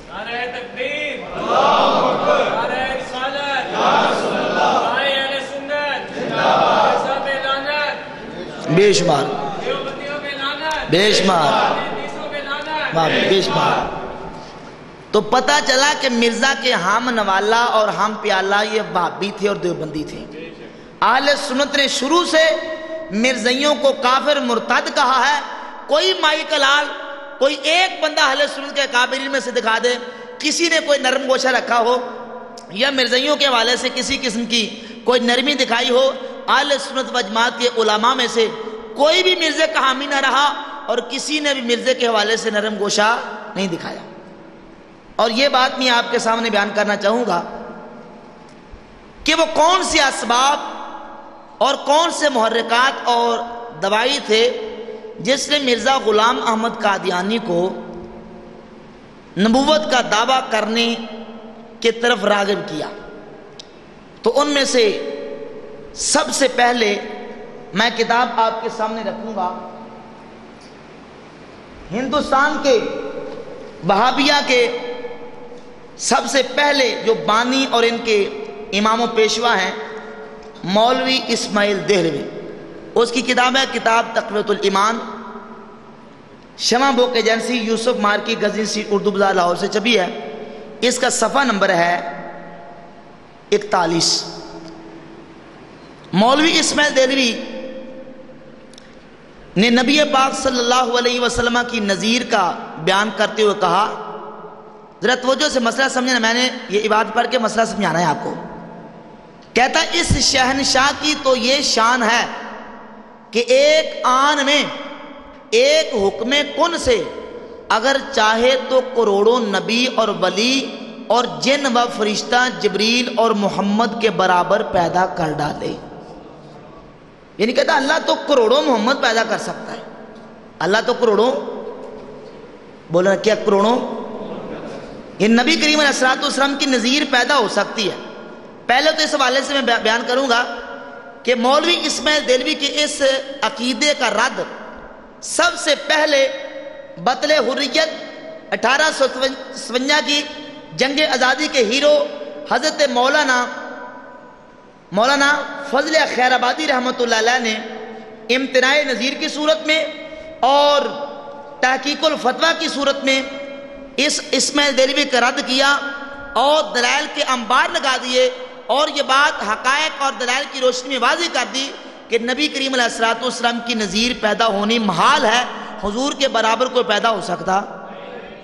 [SPEAKER 3] نعرہ تکبیر، اللہ اکبر، نعرہ رسالت، یا رسول اللہ، اہل سنت، زندہ باد، سب لعنت،
[SPEAKER 1] بے شمار،
[SPEAKER 3] دیوبندیوں پہ لعنت،
[SPEAKER 1] بے شمار،
[SPEAKER 3] حدیثوں پہ لعنت،
[SPEAKER 1] بے شمار۔ تو پتہ چلا کہ مرزا کے ہم نوالا اور ہم پیالہ یہ وہابی تھے اور دیوبندی تھے۔ اہل سنت نے شروع سے مرزائیوں کو کافر مرتد کہا ہے۔ کوئی مائی کلال، کوئی ایک بندہ اہل سنت کے کابرین میں سے دکھا دے کسی نے کوئی نرم گوشہ رکھا ہو یا مرزائیوں کے حوالے سے کسی قسم کی کوئی نرمی دکھائی ہو۔ اہل سنت و جماعت کے علماء میں سے کوئی بھی مرزے کا حامی نہ رہا اور کسی نے بھی مرزے کے حوالے سے نرم گوشہ نہیں دکھایا۔ اور یہ بات میں آپ کے سامنے بیان کرنا چاہوں گا کہ وہ کون سے اسباب اور کون سے محرکات اور دوائی تھے جس نے مرزا غلام احمد قادیانی کو نبوت کا دعویٰ کرنے کی طرف راغب کیا۔ تو ان میں سے سب سے پہلے میں کتاب آپ کے سامنے رکھوں گا، ہندوستان کے وہابیہ کے سب سے پہلے جو بانی اور ان کے امام و پیشوا ہیں مولوی اسماعیل دہلوی۔ اس کی کتاب ہے کتاب تقویۃ الایمان، شمع بک ایجنسی، یوسف مارکی، غزنی سی، اردو بازار لاہور سے چھپی ہے۔ اس کا صفحہ نمبر ہے 41۔ مولوی اسماعیل دہلوی نے نبی پاک صلی اللہ علیہ وسلم کی نظیر کا بیان کرتے ہوئے کہا، ذرا توجہ سے مسئلہ سمجھنا، میں نے یہ عبارت پڑھ کے مسئلہ سمجھانا ہے آپ کو۔ کہتا اس شہنشاہ کی تو یہ شان ہے کہ ایک آن میں ایک حکم کن سے اگر چاہے تو کروڑوں نبی اور ولی اور جن و فرشتہ جبریل اور محمد کے برابر پیدا کر ڈالے۔ یعنی کہتا اللہ تو کروڑوں محمد پیدا کر سکتا ہے۔ اللہ تو کروڑوں، بولا کیا کروڑوں؟ یہ نبی کریم علیہ السلام کی نظیر پیدا ہو سکتی ہے۔ پہلے تو اس حوالے سے میں بیان کروں گا کہ مولوی اسماعیل دہلوی کے اس عقیدے کا رد سب سے پہلے بطل حریت 1857 کی جنگ آزادی کے ہیرو حضرت مولانا فضل خیر آبادی رحمۃ اللہ علیہ نے امتناع نظیر کی صورت میں اور تحقیق الفتویٰ کی صورت میں اس اسماعیل دہلوی کا رد کیا اور دلائل کے انبار لگا دیے، اور یہ بات حقائق اور دلائل کی روشنی میں واضح کر دی کہ نبی کریم علیہ السلام کی نظیر پیدا ہونی محال ہے۔ حضور کے برابر کوئی پیدا ہو سکتا؟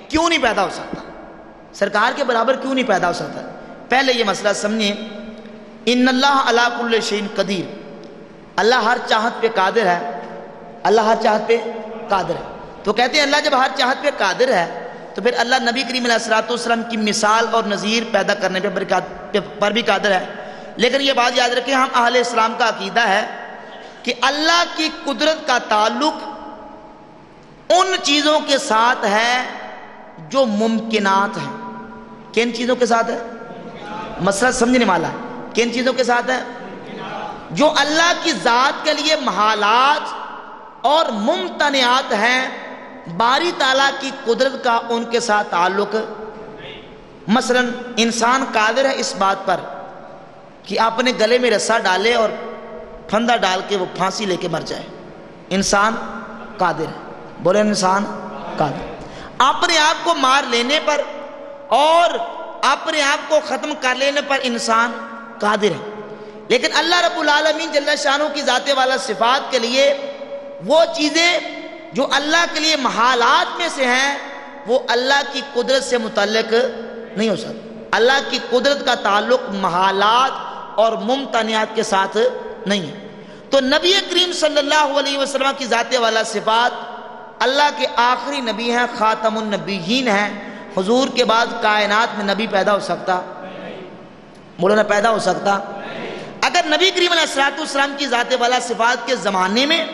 [SPEAKER 1] کیوں نہیں پیدا ہو سکتا؟ سرکار کے برابر کیوں نہیں پیدا ہو سکتا؟ پہلے یہ مسئلہ سمجھیں، ان اللہ علی کل شیء قدیر، اللہ ہر چاہت پہ قادر ہے۔ اللہ ہر چاہت پہ قادر ہے۔ تو کہتے ہیں اللہ جب ہر چاہت پہ قادر ہے تو پھر اللہ نبی کریم علیہ السلام کی مثال اور نظیر پیدا کرنے پر بھی قادر ہے۔ لیکن یہ بات یاد رکھیں، ہم اہل اسلام کا عقیدہ ہے کہ اللہ کی قدرت کا تعلق ان چیزوں کے ساتھ ہے جو ممکنات ہیں۔ کن چیزوں کے ساتھ ہے؟ مسئلہ سمجھنے والا ہے۔ کن چیزوں کے ساتھ ہے؟ جو اللہ کی ذات کے لیے محالات اور ممتنعات ہیں، باری تعالیٰ کی قدرت کا ان کے ساتھ تعلق۔ مثلا انسان قادر ہے اس بات پر کہ اپنے گلے میں رسا ڈالے اور پھندا ڈال کے وہ پھانسی لے کے مر جائے۔ انسان قادر ہے، بولے انسان قادر۔ اپنے آپ کو مار لینے پر اور اپنے آپ کو ختم کر لینے پر انسان قادر ہے۔ لیکن اللہ رب العالمین جل شانہ کی ذات والا صفات کے لیے وہ چیزیں جو اللہ کے لیے محالات میں سے ہیں وہ اللہ کی قدرت سے متعلق نہیں ہو سکتا۔ اللہ کی قدرت کا تعلق محالات اور ممتنعات کے ساتھ نہیں ہے۔ تو نبی کریم صلی اللہ علیہ وسلم کی ذات والا صفات، اللہ کے آخری نبی ہیں، خاتم النبیین ہیں، حضور کے بعد کائنات میں نبی پیدا ہو سکتا؟ مولانا پیدا ہو سکتا؟ اگر نبی کریم علیہ السلام کی ذات والا صفات کے زمانے میں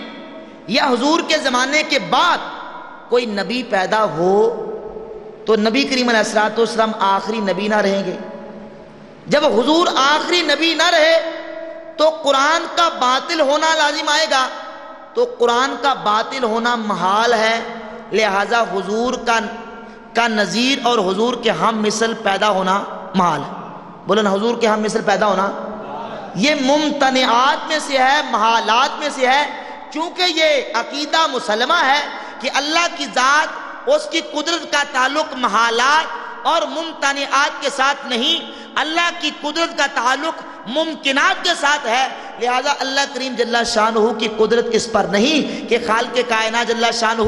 [SPEAKER 1] یا حضور کے زمانے کے بعد کوئی نبی پیدا ہو تو نبی کریم علیہ السلام آخری نبی نہ رہیں گے؟ جب حضور آخری نبی نہ رہے تو قرآن کا باطل ہونا لازم آئے گا، تو قرآن کا باطل ہونا محال ہے، لہذا حضور کا نظیر اور حضور کے ہم مثل پیدا ہونا محال ہے۔ بولو نا، حضور کے ہم مثل پیدا ہونا یہ ممتنعات میں سے ہے، محالات میں سے ہے، چونکہ یہ عقیدہ مسلمہ ہے کہ اللہ کی ذات، اس کی قدرت کا تعلق محالات اور ممتنعات کے ساتھ نہیں، اللہ کی قدرت کا تعلق ممکنات کے ساتھ ہے، لہذا اللہ کریم جل شانہ کی قدرت اس پر نہیں کہ خالق کائنات جل شانہ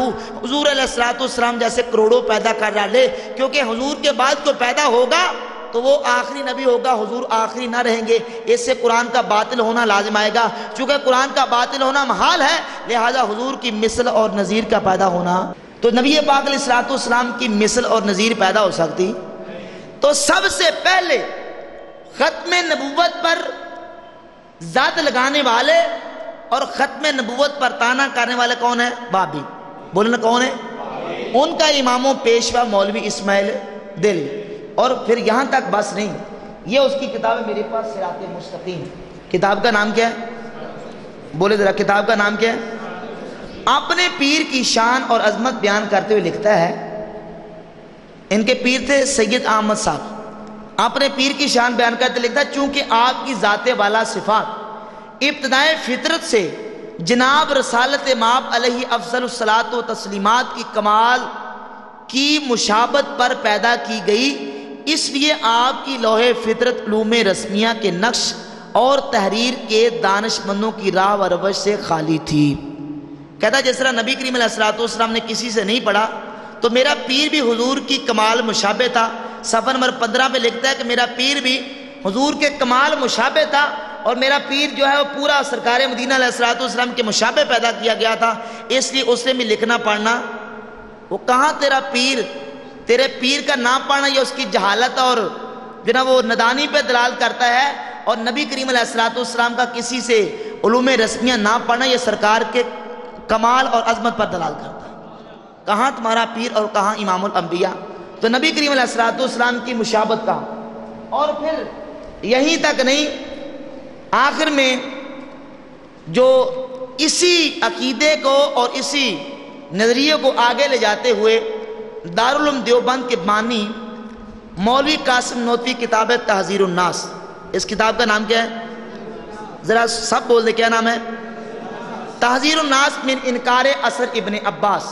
[SPEAKER 1] حضور علیہ السلام جیسے کروڑوں پیدا کر ڈالے، کیونکہ حضور کے بعد جو پیدا ہوگا تو وہ آخری نبی ہوگا، حضور آخری نہ رہیں گے، اس سے قرآن کا باطل ہونا لازم آئے گا۔ چونکہ قرآن کا باطل ہونا محال ہے، لہذا حضور کی مثل اور نظیر کا پیدا ہونا، تو نبی پاک علیہ السلام کی مثل اور نظیر پیدا ہو سکتی؟ تو سب سے پہلے ختم نبوت پر زاد لگانے والے اور ختم نبوت پر تانا کرنے والے کون ہیں؟ بابی۔ بولنا کون ہے؟ ان کا امام و پیشوا مولوی اسماعیل دہلوی۔ اور پھر یہاں تک بس نہیں، یہ اس کی کتاب ہے میرے پاس، صراط مستقیم۔ کتاب کا نام کیا ہے؟ بولے ذرا، کتاب کا نام کیا ہے؟ اپنے پیر کی شان اور عظمت بیان کرتے ہوئے لکھتا ہے، ان کے پیر تھے سید احمد صاحب، اپنے پیر کی شان بیان کرتے لکھتا ہے، چونکہ آپ کی ذات والا صفات ابتدائے فطرت سے جناب رسالت مآب علیہ افضل الصلاۃ و تسلیمات کی کمال کی مشابہت پر پیدا کی گئی، اس لیے آپ کی لوح فطرت علوم رسمیہ کے نقش اور تحریر کے دانش مندوں کی راہ و روش سے خالی تھی۔ کہتا ہے جس طرح نبی کریم علیہ السلام نے کسی سے نہیں پڑھا تو میرا پیر بھی حضور کی کمال مشابہ تھا۔ صفحہ نمبر 15 میں لکھتا ہے کہ میرا پیر بھی حضور کے کمال مشابہ تھا، اور میرا پیر جو ہے وہ پورا سرکار مدینہ علیہ السلام کے مشابہ پیدا کیا گیا تھا، اس لیے اس نے بھی لکھنا پڑھنا، وہ کہاں تیرا پیر، تیرے پیر کا نام پڑھنا یہ اس کی جہالت اور جو نا وہ ندانی پہ دلال کرتا ہے، اور نبی کریم علیہ السلام کا کسی سے علوم رسمیہ نہ پڑھنا یہ سرکار کے کمال اور عظمت پر دلال کرتا ہے۔ کہاں تمہارا پیر اور کہاں امام الانبیاء؟ تو نبی کریم علیہ السلام کی مشابہت کہاں؟ اور پھر یہیں تک نہیں، آخر میں جو اسی عقیدے کو اور اسی نظریے کو آگے لے جاتے ہوئے دارالعلوم دیوبند کے بانی مولوی قاسم نوتوی کتاب ہے تحذیر الناس، اس کتاب کا نام کیا ہے؟ ذرا سب بول دے، کیا نام ہے؟ تحذیر الناس من انکار اثر ابن عباس،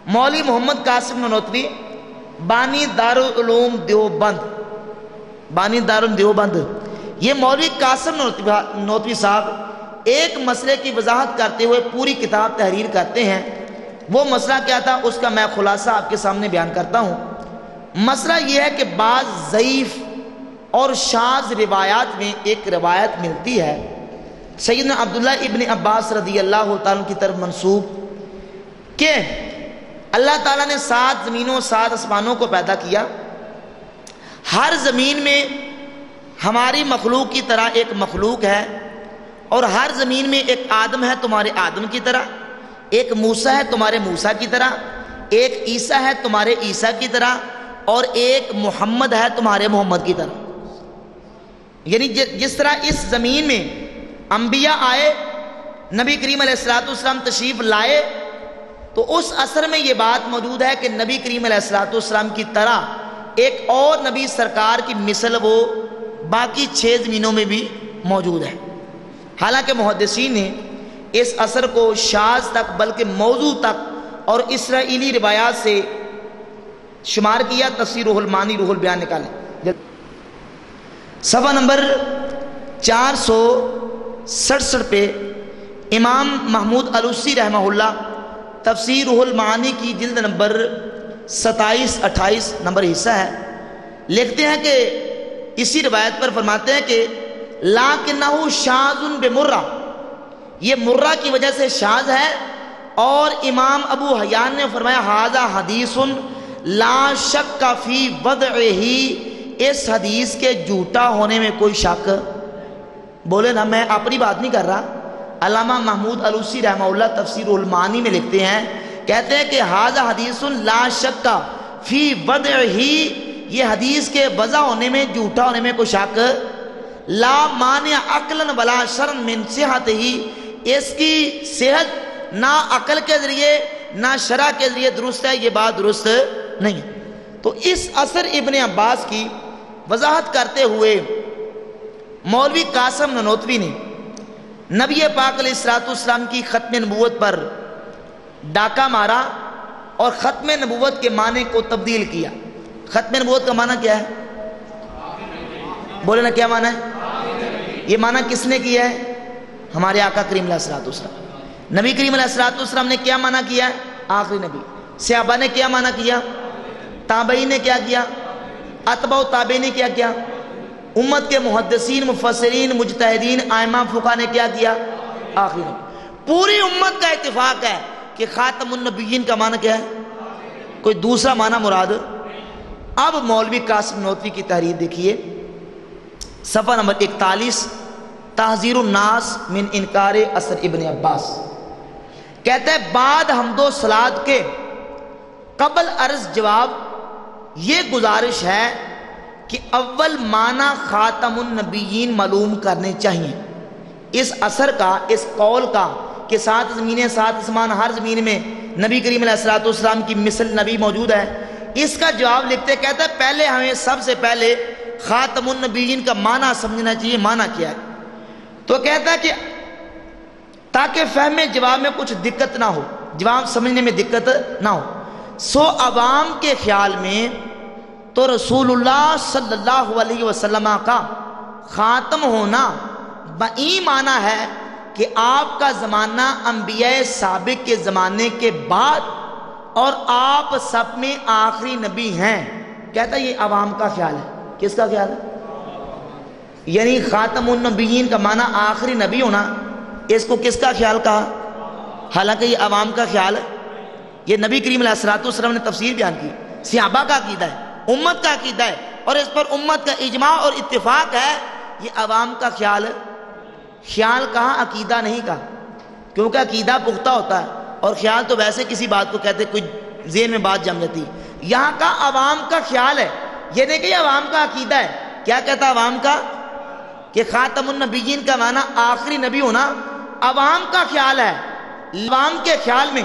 [SPEAKER 1] مولوی محمد قاسم نوتوی، بانی دارالعلوم دیوبند، بانی دارالعلوم دیوبند۔ یہ مولوی قاسم نوتوی صاحب ایک مسئلے کی وضاحت کرتے ہوئے پوری کتاب تحریر کرتے ہیں۔ وہ مسئلہ کیا تھا اس کا میں خلاصہ آپ کے سامنے بیان کرتا ہوں۔ مسئلہ یہ ہے کہ بعض ضعیف اور شاذ روایات میں ایک روایت ملتی ہے سیدنا عبداللہ ابن عباس رضی اللہ تعالیٰ کی طرف منسوب کہ اللہ تعالیٰ نے 7 زمینوں 7 آسمانوں کو پیدا کیا، ہر زمین میں ہماری مخلوق کی طرح ایک مخلوق ہے، اور ہر زمین میں ایک آدم ہے تمہارے آدم کی طرح، ایک موسیٰ ہے تمہارے موسیٰ کی طرح، ایک عیسیٰ ہے تمہارے عیسیٰ کی طرح، اور ایک محمد ہے تمہارے محمد کی طرح۔ یعنی جس طرح اس زمین میں انبیاء آئے، نبی کریم علیہ السلام تشریف لائے، تو اس اثر میں یہ بات موجود ہے کہ نبی کریم علیہ السلام کی طرح ایک اور نبی سرکار کی مثل وہ باقی 6 زمینوں میں بھی موجود ہے۔ حالانکہ محدثین نے اس اثر کو شاذ تک بلکہ موضوع تک اور اسرائیلی روایات سے شمار کیا۔ تفسیر روح المعانی روح البیان نکالیں، صفحہ نمبر 467 پہ امام محمود علوسی رحمہ اللہ تفسیر روح المعانی کی جلد نمبر 27-28 نمبر حصہ ہے. لکھتے ہیں کہ اسی روایت پر فرماتے ہیں کہ لاکنہ شاذ بمرہ، یہ مرہ کی وجہ سے شاذ ہے. اور امام ابو حیان نے فرمایا ھذا حدیث لا شک فی وضعہ، اس حدیث کے جھوٹا ہونے میں کوئی شک. بولے نا، میں اپنی بات نہیں کر رہا. علامہ محمود علوسی رحمہ اللہ تفسیر المعانی میں لکھتے ہیں، کہتے ہیں کہ ھذا حدیث لا شک فی وضعہ، یہ حدیث کے وضع ہونے میں، جھوٹا ہونے میں کوئی شک. لا مانع عقلا ولا شرعا من صحتہ، اس کی صحت نہ عقل کے ذریعے نہ شرع کے ذریعے درست ہے، یہ بات درست نہیں ہے. تو اس اثر ابن عباس کی وضاحت کرتے ہوئے مولوی قاسم ننوتوی نے نبی پاک علیہ السلام کی ختم نبوت پر ڈاکہ مارا اور ختم نبوت کے معنی کو تبدیل کیا. ختم نبوت کا معنی کیا ہے؟ بولے نا، کیا معنی ہے؟ یہ معنی کس نے کیا ہے؟ ہمارے آقا کریم علیہ السلام. نبی کریم علیہ السلام نے کیا معنی کیا ہے؟ آخری نبی. صحابہ نے کیا معنی کیا؟ تابعین نے کیا کیا؟ اتباع و تابعین نے کیا کیا؟ امت کے محدثین، مفسرین، مجتہدین، ائمہ، فقہا نے کیا کیا؟ آخری نبی. پوری امت کا اتفاق ہے کہ خاتم النبیین کا معنی کیا ہے؟ کوئی دوسرا معنی مراد. اب مولوی قاسم نوتوی کی تحریر دیکھیے، صفحہ نمبر 41، تحذیر الناس من انکار اثر ابن عباس. کہتا ہے بعد حمد و صلات کے قبل عرض جواب یہ گزارش ہے کہ اول معنی خاتم النبیین معلوم کرنے چاہیے. اس اثر کا، اس قول کا کہ 7 زمینیں 7 آسمان، ہر زمین میں نبی کریم علیہ السلام کی مثل نبی موجود ہے، اس کا جواب لکھتے کہتا ہے پہلے ہمیں سب سے پہلے خاتم النبیین کا معنی سمجھنا چاہیے. معنی کیا ہے؟ تو کہتا ہے کہ تاکہ فہم جواب میں کچھ دقت نہ ہو، جواب سمجھنے میں دقت نہ ہو. سو عوام کے خیال میں تو رسول اللہ صلی اللہ علیہ وسلم کا خاتم ہونا بئی معنی ہے کہ آپ کا زمانہ انبیاء سابق کے زمانے کے بعد اور آپ سب میں آخری نبی ہیں. کہتا ہے یہ عوام کا خیال ہے. کس کا خیال ہے؟ یعنی خاتم النبیین کا معنی آخری نبی ہونا، اس کو کس کا خیال کہا؟ حالانکہ یہ عوام کا خیال ہے. یہ نبی کریم علیہ السلام نے تفسیر بیان کی. صحابہ کا عقیدہ ہے، امت کا عقیدہ ہے، اور اس پر امت کا اجماع اور اتفاق ہے. یہ عوام کا خیال ہے. خیال کہا، عقیدہ نہیں کہا، کیونکہ عقیدہ پختہ ہوتا ہے اور خیال تو ویسے کسی بات کو کہتے کوئی ذہن میں بات جم جاتی. یہاں کا عوام کا خیال ہے، یہ نہیں کہ عوام کا عقیدہ ہے. کیا کہتا عوام کا؟ کہ خاتم النبیین کا معنی آخری نبی ہونا عوام کا خیال ہے. عوام کے خیال میں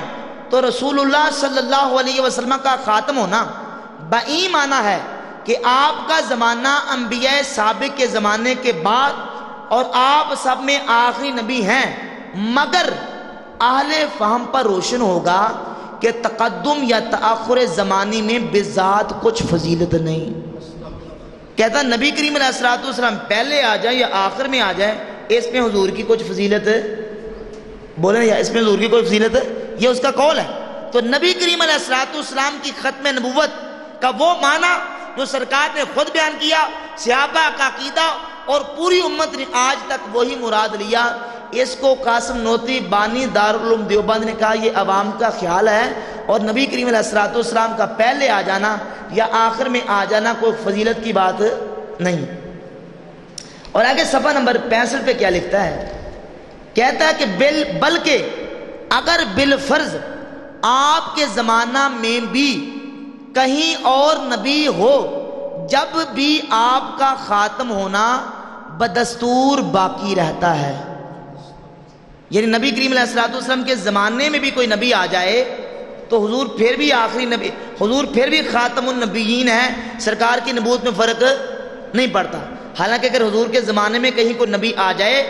[SPEAKER 1] تو رسول اللہ صلی اللہ علیہ وسلم کا خاتم ہونا بئی معنی ہے کہ آپ کا زمانہ انبیاء سابق کے زمانے کے بعد اور آپ سب میں آخری نبی ہیں. مگر اہل فہم پر روشن ہوگا کہ تقدم یا تأخر زمانی میں بذات کچھ فضیلت نہیں. کہتا نبی کریم علیہ السلام پہلے آ جائے یا آخر میں آ جائے، اس میں حضور کی کچھ فضیلت ہے؟ بولیں یا اس میں حضور کی کوئی فضیلت ہے؟ یہ اس کا قول ہے. تو نبی کریم علیہ السلام کی ختم نبوت کا وہ معنی جو سرکار نے خود بیان کیا، صحابہ کا عقیدہ اور پوری امت نے آج تک وہی مراد لیا. اس کو قاسم نوتوی بانی دارالعلوم دیوبند نے کہا یہ عوام کا خیال ہے، اور نبی کریم علیہ السلام کا پہلے آ جانا یا آخر میں آ جانا کوئی فضیلت کی بات نہیں. اور آگے صفحہ نمبر 65 پہ کیا لکھتا ہے؟ کہتا ہے کہ بلکہ اگر بالفرض آپ کے زمانہ میں بھی کہیں اور نبی ہو، جب بھی آپ کا خاتم ہونا بدستور باقی رہتا ہے. یعنی نبی کریم علیہ السلام کے زمانے میں بھی کوئی نبی آ جائے تو حضور پھر بھی آخری نبی، حضور پھر بھی خاتم النبیین ہیں. سرکار کی نبوت میں فرق نہیں پڑتا. حالانکہ اگر حضور کے زمانے میں کہیں کوئی نبی آ جائے،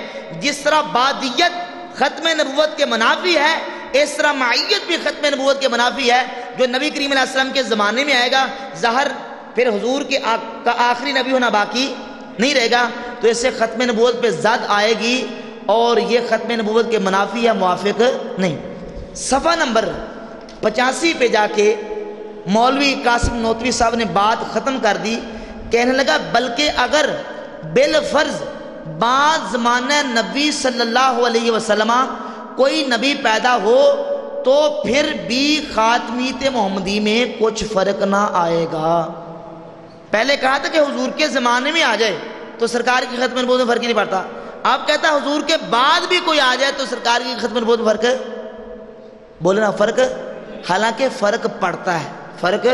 [SPEAKER 1] جس طرح بعدیت ختم نبوت کے منافی ہے، اس طرح معیت بھی ختم نبوت کے منافی ہے. جو نبی کریم علیہ السلام کے زمانے میں آئے گا، ظاہر پھر حضور کا آخری نبی ہونا باقی نہیں رہے گا، تو اس سے ختم نبوت پہ زد آئے گی اور یہ ختم نبوت کے منافی یا موافق نہیں. صفحہ نمبر 85 پہ جا کے مولوی قاسم نوتوی صاحب نے بات ختم کر دی، کہنے لگا بلکہ اگر بالفرض بعد زمانہ نبی صلی اللہ علیہ وسلم کوئی نبی پیدا ہو تو پھر بھی خاتمیت محمدی میں کچھ فرق نہ آئے گا۔ پہلے کہا تھا کہ حضور کے زمانے میں آ جائے تو سرکار کی ختم نبوت میں فرق ہی نہیں پڑتا، اب کہتا ہے حضور کے بعد بھی کوئی آ جائے تو سرکار کی ختم نبوت میں فرق، بولے نا فرق، حالانکہ فرق پڑتا ہے۔ فرق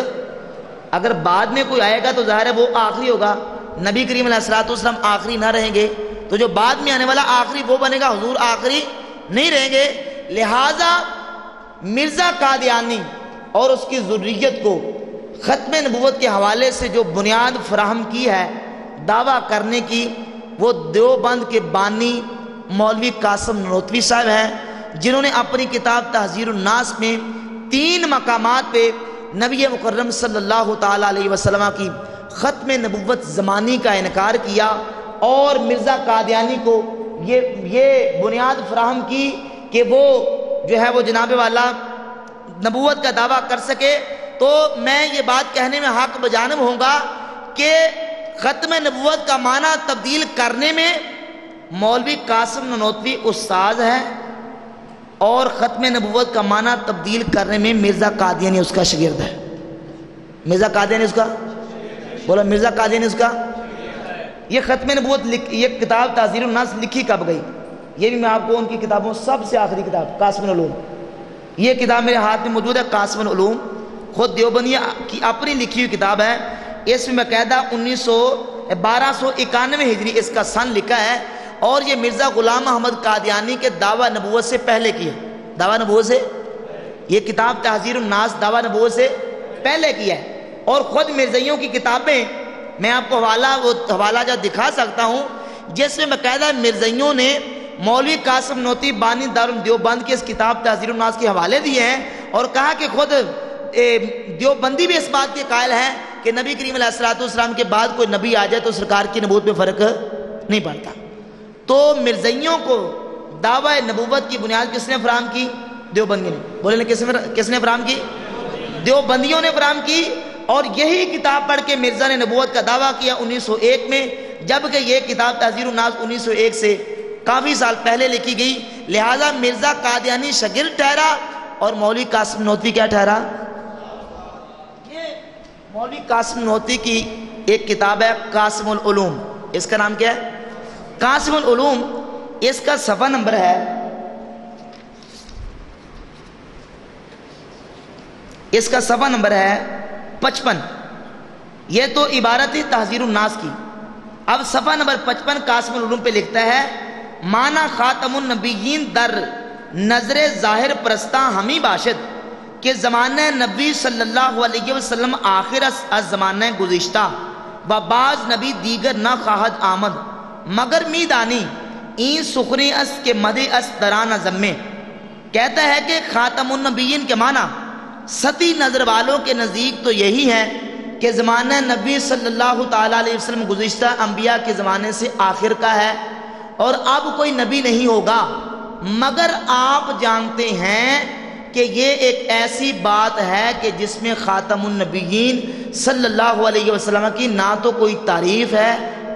[SPEAKER 1] اگر بعد میں کوئی آئے گا تو ظاہر ہے وہ آخری ہوگا، نبی کریم علیہ الصلوۃ والسلام آخری نہ رہیں گے، تو جو بعد میں آنے والا آخری وہ بنے گا، حضور آخری نہیں رہیں گے۔ لہٰذا مرزا قادیانی اور اس کی ذریت کو ختم نبوت کے حوالے سے جو بنیاد فراہم کی ہے دعویٰ کرنے کی، وہ دیوبند کے بانی مولوی قاسم نوتوی صاحب ہیں، جنہوں نے اپنی کتاب تحذیر الناس میں 3 مقامات پہ نبی مکرم صلی اللہ تعالیٰ علیہ وسلم کی ختم نبوت زمانی کا انکار کیا، اور مرزا قادیانی کو یہ بنیاد فراہم کی کہ وہ جو ہے وہ جناب والا نبوت کا دعویٰ کر سکے۔ تو میں یہ بات کہنے میں حق بجانب ہوں گا کہ ختم نبوت کا معنی تبدیل کرنے میں مولوی قاسم نوتوی استاذ ہے، اور ختم نبوت کا معنی تبدیل کرنے میں مرزا قادیانی اس کا شاگرد ہے۔ مرزا قادیانی اس کا، بولا مرزا قادیانی اس کا۔ یہ ختم نبوت یہ کتاب تحذیر الناس لکھی کب گئی؟ یہ بھی میں آپ کو ان کی کتابوں سب سے آخری کتاب قاسم العلوم، یہ کتاب میرے ہاتھ میں موجود ہے، قاسم العلوم خود دیوبندی کی اپنی لکھی ہوئی کتاب ہے۔ اس میں باقاعدہ 1291 ہجری اس کا سن لکھا ہے، اور یہ مرزا غلام محمد قادیانی کے دعویٰ نبوت سے پہلے کی ہے۔ دعویٰ نبوت سے، یہ کتاب تحذیر الناس دعویٰ نبوت سے پہلے کی ہے، اور خود مرزائیوں کی کتابیں میں آپ کو حوالہ جو دکھا سکتا ہوں، جس میں باقاعدہ مرزائیوں نے مولوی قاسم نوتوی بانی دارالعلوم دیوبند کی اس کتاب تحذیر الناس کے حوالے دیے ہیں، اور کہا کہ خود دیوبندی بھی اس بات کے قائل ہیں کہ نبی کریم علیہ الصلوۃ والسلام کے بعد کوئی نبی آ جائے تو سرکار کی نبوت میں فرق نہیں پڑتا۔ تو مرزائیوں کو دعوی نبوت کی بنیاد کس نے فراہم کی؟ دیوبندیوں نے۔ بولے کس نے فراہم کی؟ دیوبندیوں نے فراہم کی، اور یہی کتاب پڑھ کے مرزا نے نبوت کا دعویٰ کیا 1901 میں، جبکہ یہ کتاب تحذیر الناس 1901 سے کافی سال پہلے لکھی گئی۔ لہٰذا مرزا قادیانی شاگرد ٹھہرا، اور مولوی قاسم نوتوی کیا ٹھہرا؟ یہ مولوی قاسم نوتوی کی ایک کتاب ہے قاسم العلوم، اس کا نام کیا ہے؟ قاسم العلوم۔ اس کا صفحہ نمبر ہے، اس کا صفحہ نمبر ہے 55۔ یہ تو عبارت ہے تحذیر الناس کی۔ اب صفحہ نمبر 55 قاسم العلوم پہ لکھتا ہے، مانا خاتم النبیین در نظر ظاہر پرستاں ہمی باشد کہ زمانہ نبی صلی اللہ علیہ وسلم آخر از زمانہ گزشتہ و بعض نبی دیگر نہ خواہد آمد، مگر میدانی این سخری اس کے مدی اس دران ازمے۔ کہتا ہے کہ خاتم النبیین کے معنی سطحی نظر والوں کے نزدیک تو یہی ہے کہ زمانہ نبی صلی اللہ تعالیٰ علیہ وسلم گزشتہ انبیاء کے زمانے سے آخر کا ہے، اور اب کوئی نبی نہیں ہوگا، مگر آپ جانتے ہیں کہ یہ ایک ایسی بات ہے کہ جس میں خاتم النبیین صلی اللہ علیہ وسلم کی نہ تو کوئی تعریف ہے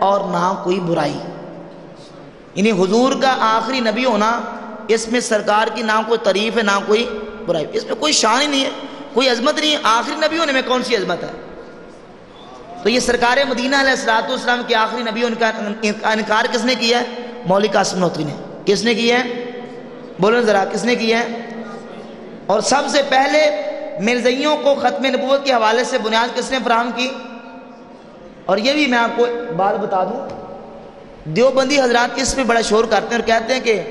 [SPEAKER 1] اور نہ کوئی برائی، یعنی حضور کا آخری نبی ہونا، اس میں سرکار کی نہ کوئی تعریف ہے نہ کوئی برائی، اس میں کوئی شان ہی نہیں ہے، کوئی عظمت نہیں ہے، آخری نبی ہونے میں کون سی عظمت ہے؟ تو یہ سرکار مدینہ علیہ الصلوۃ والسلام کے آخری نبی کا انکار کس نے کیا ہے؟ مولوی قاسم نوتوی نے۔ کس نے کیا ہے؟ بولو ذرا، کس نے کیا ہے؟ اور سب سے پہلے مرزائیوں کو ختم نبوت کے حوالے سے بنیاد کس نے فراہم کی؟ اور یہ بھی میں آپ کو بات بتا دوں، دیوبندی حضرات اس میں بڑا شور کرتے ہیں اور کہتے ہیں کہ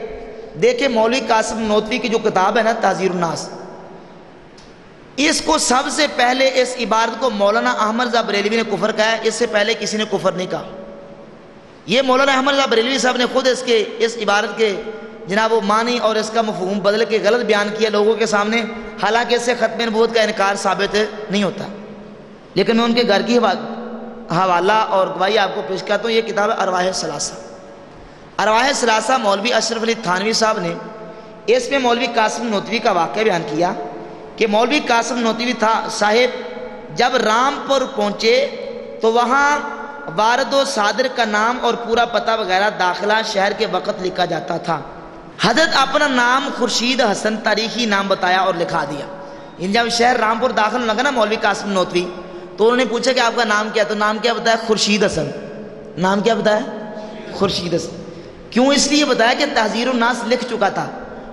[SPEAKER 1] دیکھیں مولوی قاسم نوتوی کی جو کتاب ہے نا تحذیر الناس، اس کو سب سے پہلے اس عبارت کو مولانا احمد رضا بریلوی نے کفر کہا ہے، اس سے پہلے کسی نے کفر نہیں کہا۔ یہ مولانا احمد رضا بریلوی صاحب نے خود اس عبارت کے جناب وہ معنی اور اس کا مفہوم بدل کے غلط بیان کیا لوگوں کے سامنے، حالانکہ اس سے ختم نبوت کا انکار ثابت نہیں ہوتا۔ لیکن میں ان کے گھر کی حوالہ اور گواہی آپ کو پیش کرتا ہوں۔ یہ کتاب ہے ارواح ثلاثہ۔ ارواح ثلاثہ مولوی اشرف علی تھانوی صاحب نے اس میں مولوی قاسم نوتوی کا واقعہ بیان کیا کہ مولوی قاسم نوتوی صاحب جب رامپور پہنچے تو وہاں وارد و صادر کا نام اور پورا پتہ وغیرہ داخلہ شہر کے وقت لکھا جاتا تھا۔ حضرت اپنا نام خورشید حسن تاریخی نام بتایا اور لکھا دیا۔ جب شہر رامپور داخل لگا نا مولوی قاسم نوتوی، تو انہوں نے پوچھا کہ آپ کا نام کیا؟ تو نام کیا بتایا؟ خورشید حسن۔ نام کیا بتایا؟ خورشید حسن۔ کیوں؟ اس لیے بتایا کہ تحذیر الناس لکھ چکا تھا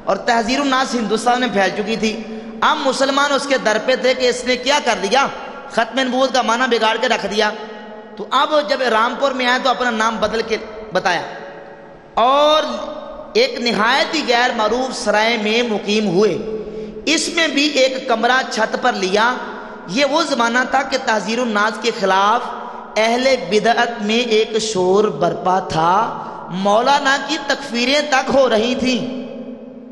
[SPEAKER 1] اور تحذیر الناس ہندوستان میں پھیل چکی تھی۔ اب مسلمان اس کے در پہ تھے کہ اس نے کیا کر دیا، ختم نبوت کا معنی بگاڑ کے رکھ دیا۔ تو اب جب رامپور میں آئے تو اپنا نام بدل کے بتایا اور ایک نہایت ہی غیر معروف سرائے میں مقیم ہوئے۔ اس میں بھی ایک کمرہ چھت پر لیا۔ یہ وہ زمانہ تھا کہ تحذیر الناس کے خلاف اہل بدعت میں ایک شور برپا تھا۔ مولانا کی تکفیریں تک ہو رہی تھیں۔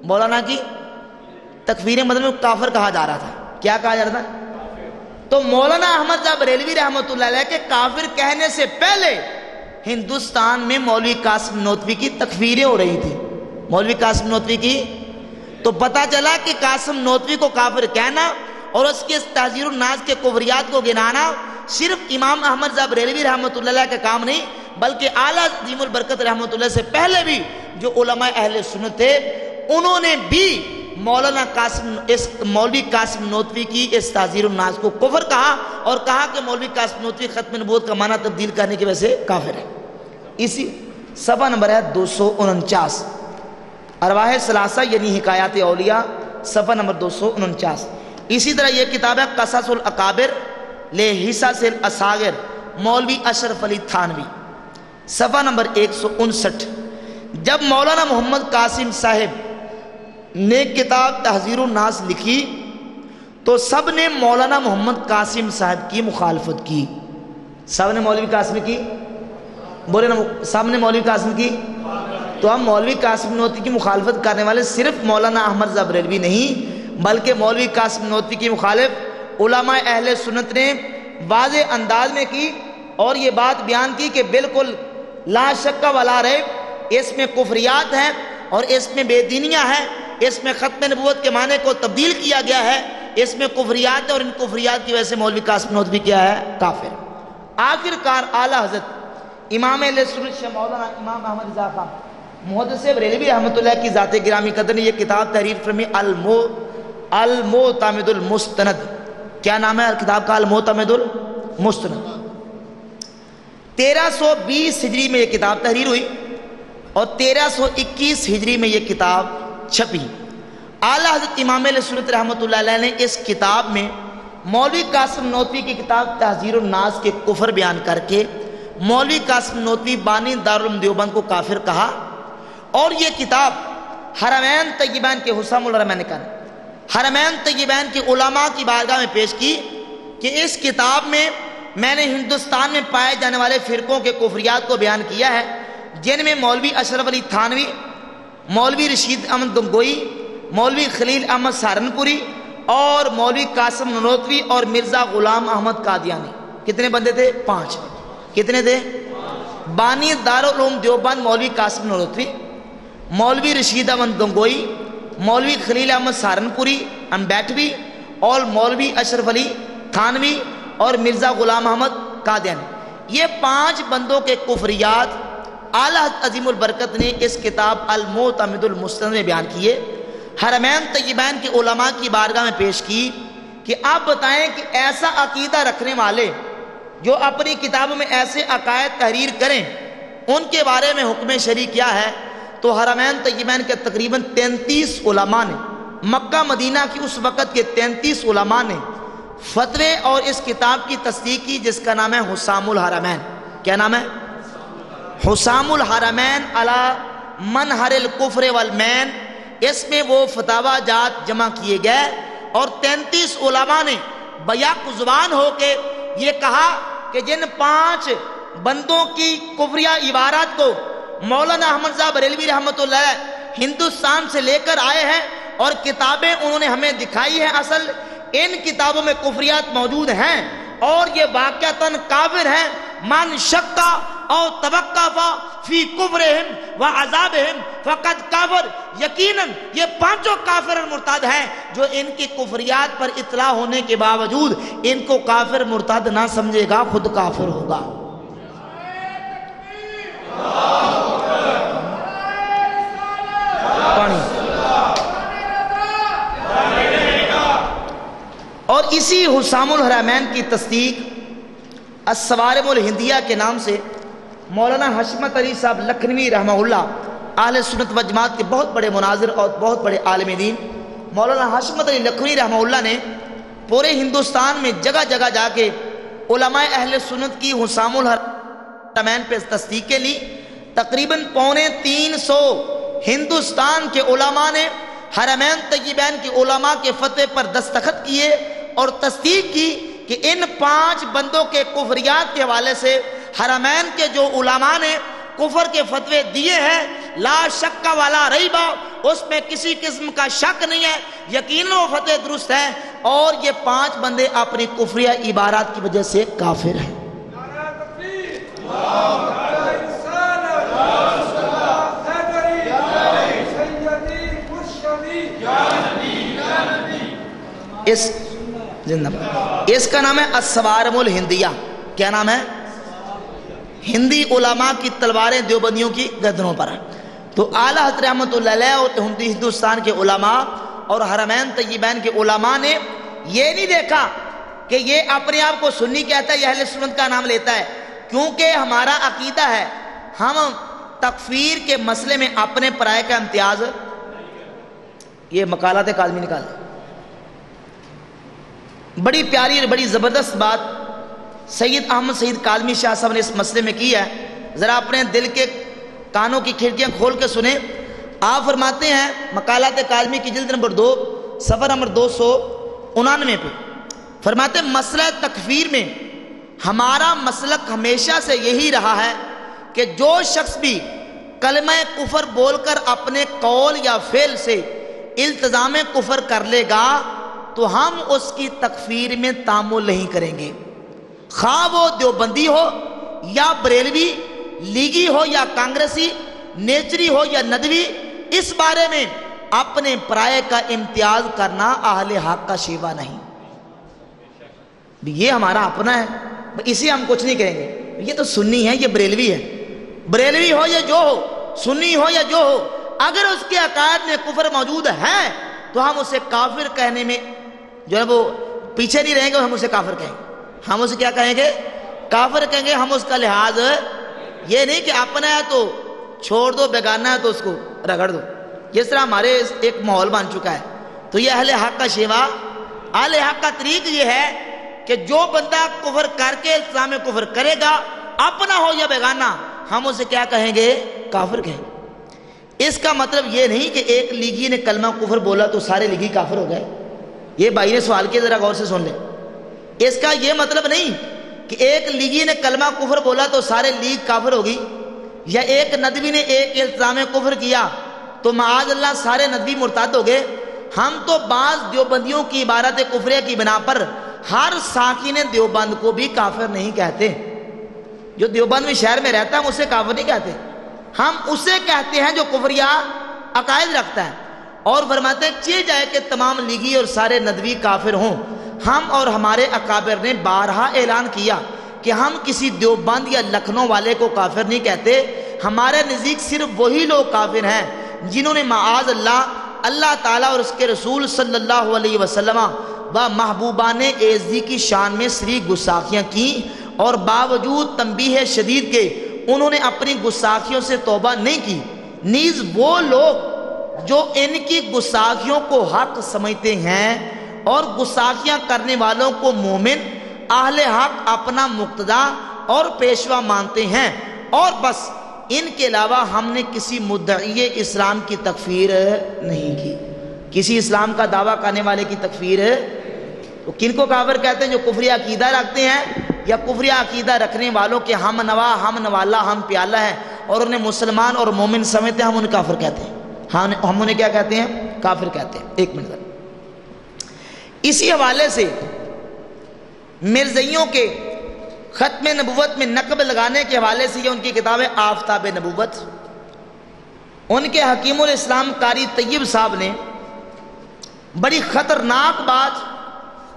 [SPEAKER 1] مولانا کی تکفیریں مطلب کافر کہا جا رہا تھا۔ کیا کہا جا رہا تھا؟ تو مولانا احمد صاحب بریلوی رحمۃ اللہ علیہ کے کافر کہنے سے پہلے ہندوستان میں مولوی قاسم نوتوی کی تکفیریں ہو رہی تھی۔ مولوی قاسم نوتوی کی، تو پتہ چلا کہ قاسم نوتوی کو کافر کہنا اور اس کے تحذیر الناس کے کفریات کو گنانا صرف امام احمد صاحب بریلوی رحمۃ اللہ علیہ کا کام نہیں، بلکہ اعلیٰ عظیم البرکت رحمۃ اللہ سے پہلے بھی جو علماء اہل سنت تھے انہوں نے بھی مولوی قاسم نوتوی کی اس تحذیر الناس کو کفر کہا اور کہا کہ مولوی قاسم نوتوی ختم نبوت کا معنی تبدیل کرنے کی وجہ سے کافر ہے۔ اسی صفحہ نمبر ہے 249، ارواح ثلاثہ یعنی حکایات اولیاء، صفحہ نمبر 249۔ اسی طرح یہ کتاب ہے قصص الاکابر لحصص الاصاغر مولوی اشرف علی تھانوی، صفحہ نمبر 159۔ جب مولانا محمد قاسم صاحب نے کتاب تحذیر الناس لکھی تو سب نے مولانا محمد قاسم صاحب کی مخالفت کی۔ سب نے مولوی قاسم کی، بولے نا، سب نے مولوی قاسم کی۔ تو ہم مولوی قاسم نوتوی کی مخالفت کرنے والے صرف مولانا احمد صاحب بریلوی نہیں، بلکہ مولوی قاسم نوتوی کی مخالف علماء اہل سنت نے واضح انداز میں کی اور یہ بات بیان کی کہ بالکل لا شک ولا ریب اس میں کفریات ہیں اور اس میں بے دینیاں ہیں، اس میں ختم نبوت کے معنی کو تبدیل کیا گیا ہے، اس میں کفریات ہے اور ان کفریات کی وجہ سے مولوی قاسم نوتوی کیا ہے؟ کافر۔ آخر کار اعلیٰ حضرت امام اہل سنت شیخ مولانا امام احمد رضا خان محدث بریلوی رحمۃ اللہ کی ذات گرامی قدر نے یہ کتاب تحریر فرمی المعتمد المستند۔ کیا نام ہے کتاب کا؟ المعتمد المستند۔ 1320 ہجری میں یہ کتاب تحریر ہوئی اور 1321 ہجری میں یہ کتاب چھپی۔ اعلیٰ حضرت امام علیہ سنت رحمۃ اللہ علیہ نے اس کتاب میں مولوی قاسم نوتوی کی کتاب تحذیر الناس کے کفر بیان کر کے مولوی قاسم نوتوی بانی دارالعلوم دیوبند کو کافر کہا، اور یہ کتاب حرمین طیبین کے حسام الحرمین کا حرمین طیبین کے علماء کی بارگاہ میں پیش کی کہ اس کتاب میں میں نے ہندوستان میں پائے جانے والے فرقوں کے کفریات کو بیان کیا ہے، جن میں مولوی اشرف علی تھانوی، مولوی رشید احمد گنگوئی، مولوی خلیل احمد سہارنپوری اور مولوی قاسم نوتوی اور مرزا غلام احمد قادیانی۔ کتنے بندے تھے؟ 5۔ کتنے تھے؟ بانی دارالعلوم دیوبند مولوی قاسم نوتوی، مولوی رشید احمد گنگوئی، مولوی خلیل احمد سہارنپوری امبیٹوی اور مولوی اشرف علی تھانوی اور مرزا غلام احمد قادیانی۔ یہ 5 بندوں کے کفریات اعلیٰ عظیم البرکت نے اس کتاب المعتمد المستند میں بیان کیے، حرمین طیبین کے علماء کی بارگاہ میں پیش کی کہ آپ بتائیں کہ ایسا عقیدہ رکھنے والے جو اپنی کتابوں میں ایسے عقائد تحریر کریں ان کے بارے میں حکم شرعی کیا ہے؟ تو حرمین طیبین کے تقریباً 33 علماء نے، مکہ مدینہ کی اس وقت کے 33 علماء نے فتوے اور اس کتاب کی تصدیق کی، جس کا نام ہے حسام الحرمین۔ کیا نام ہے؟ حسام الحرمین علی منہر الکفر والمین۔ اس میں وہ فتاوی جات جمع کیے گئے اور 33 علماء نے بیک زبان ہو کے یہ کہا کہ جن 5 بندوں کی کفریہ عبارات کو مولانا احمد صاحب بریلوی رحمۃ اللہ ہندوستان سے لے کر آئے ہیں اور کتابیں انہوں نے ہمیں دکھائی ہیں، اصل ان کتابوں میں کفریات موجود ہیں اور یہ واقعتاً کافر ہیں۔ من شکا او توقفا فی کفرہم و عذابہم فقد کافر، یقیناً یہ پانچوں کافر اور مرتد ہیں جو ان کی کفریات پر اطلاع ہونے کے باوجود ان کو کافر مرتد نہ سمجھے گا، خود کافر ہوگا۔ اور اسی حسام الحرمین کی تصدیق الصوارم الہندیہ کے نام سے مولانا حشمت علی صاحب لکھنوی رحمہ اللہ، اہل سنت و جماعت کے بہت بڑے مناظر اور بہت بڑے عالم دین، مولانا حشمت علی لکھنوی رحمہ اللہ نے پورے ہندوستان میں جگہ جگہ جا کے علماء اہل سنت کی حسام الحرمین پہ تصدیقیں لی۔ تقریباً 350 ہندوستان کے علماء نے حرمین طیبین کے علماء کے فتوے پر دستخط کیے اور تصدیق کی کہ ان 5 بندوں کے کفریات کے حوالے سے حرمین کے جو علماء نے کفر کے فتوے دیے ہیں، لا شک والا ریبہ، اس میں کسی قسم کا شک نہیں ہے، یقیناً وہ فتوے درست ہیں، اور یہ 5 بندے اپنی کفریہ عبارات کی وجہ سے کافر ہیں۔ اس کا نام ہے الصوارم الہندیہ۔ کیا نام ہے؟ ہندی علماء کی تلواریں دیوبندیوں کی گردنوں پر ہیں۔ تو اعلیٰ حضرت رحمۃ اللہ علیہ اور ہندوستان کے علماء اور حرمین طیبین کے علماء نے یہ نہیں دیکھا کہ یہ اپنے آپ کو سنی کہتا ہے، یہ اہل سنت کا نام لیتا ہے، کیونکہ ہمارا عقیدہ ہے ہم تکفیر کے مسئلے میں اپنے پرائے کا امتیاز، یہ مقالات کاظمی نکالے، بڑی پیاری اور بڑی زبردست بات سید احمد سعید کاظمی شاہ صاحب نے اس مسئلے میں کی ہے، ذرا اپنے دل کے کانوں کی کھڑکیاں کھول کے سنیں۔ آپ فرماتے ہیں مقالات کاظمی کی جلد نمبر 2 صفحہ نمبر 299 پہ، فرماتے ہیں مسئلہ تکفیر میں ہمارا مسلک ہمیشہ سے یہی رہا ہے کہ جو شخص بھی کلمہ کفر بول کر اپنے قول یا فعل سے التزام کفر کر لے گا تو ہم اس کی تکفیر میں تعامل نہیں کریں گے، خواہ وہ دیوبندی ہو یا بریلوی، لیگی ہو یا کانگریسی، نیچری ہو یا ندوی، اس بارے میں اپنے پرائے کا امتیاز کرنا اہل حق کا شیوا نہیں۔ یہ ہمارا اپنا ہے، اسی ہم کچھ نہیں کہیں گے، یہ تو سنی ہے، یہ بریلوی ہے، بریلوی ہو یا جو ہو، سنی ہو یا جو ہو، اگر اس کے عقائد میں کفر موجود ہے تو ہم اسے کافر کہنے میں جو ہے وہ پیچھے نہیں رہیں گے، ہم اسے کافر کہیں گے۔ ہم اسے کیا کہیں گے؟ کافر کہیں گے۔ ہم اس کا لحاظ یہ نہیں کہ اپنا ہے تو چھوڑ دو، بیگانہ ہے تو اس کو رگڑ دو، جس طرح ہمارے ایک ماحول بن چکا ہے۔ تو یہ اہل حق کا شیوا، اہل حق کا طریق یہ ہے کہ جو بندہ کفر کر کے التزام کفر کرے گا، اپنا ہو یا بیگانہ، ہم اسے کیا کہیں گے؟ کافر کہیں گے۔ اس کا مطلب یہ نہیں کہ ایک لیگی نے کلمہ کفر بولا تو سارے لیگی کافر ہو گئے۔ یہ بھائی نے سوال کیا، ذرا غور سے سن لیں۔ اس کا یہ مطلب نہیں کہ ایک لیگی نے کلمہ کفر بولا تو سارے لیگ کافر ہوگی، یا ایک ندوی نے ایک التزام کفر کیا تو معاذ اللہ سارے ندوی مرتد ہو گئے۔ ہم تو بعض دیوبندیوں کی عبارت کفریہ کی بنا پر ہر ساکن دیوبند کو بھی کافر نہیں کہتے۔ جو دیوبند میں شہر میں رہتا ہے ہم اسے کافر نہیں کہتے، ہم اسے کہتے ہیں جو کفریہ عقائد رکھتا ہے۔ اور فرماتے ہیں چاہے جائے کہ تمام لیگی اور سارے ندوی کافر ہوں، ہم اور ہمارے اکابر نے بارہا اعلان کیا کہ ہم کسی دیوبند یا لکھنؤ والے کو کافر نہیں کہتے، ہمارے نزدیک صرف وہی لوگ کافر ہیں جنہوں نے معاذ اللہ اللہ تعالیٰ اور اس کے رسول صلی اللہ علیہ وسلم و محبوبان اعزی کی شان میں سری گستاخیاں کی، اور باوجود تنبیہ شدید کے انہوں نے اپنی گستاخیوں سے توبہ نہیں کی۔ نیز وہ لوگ جو ان کی گستاخیوں کو حق سمجھتے ہیں اور گستاخیاں کرنے والوں کو مومن، اہل حق، اپنا مقتدا اور پیشوا مانتے ہیں، اور بس ان کے علاوہ ہم نے کسی مدعی اسلام کی تکفیر نہیں کی، کسی اسلام کا دعویٰ کرنے والے کی تکفیر۔ تو کن کو کافر کہتے ہیں؟ جو کفری عقیدہ رکھتے ہیں یا کفری عقیدہ رکھنے والوں کے ہم نوا، ہم نوالا، ہم پیالہ ہیں اور انہیں مسلمان اور مومن سمجھتے ہیں، ہم انہیں کافر کہتے ہیں۔ ہم انہیں کیا کہتے ہیں؟ کافر کہتے ہیں۔ ایک منٹ۔ اسی حوالے سے مرزائیوں کے ختم نبوت میں نقب لگانے کے حوالے سے یہ ان کی کتاب ہے آفتاب نبوت. ان کے حکیم الاسلام قاری طیب صاحب نے بڑی خطرناک بات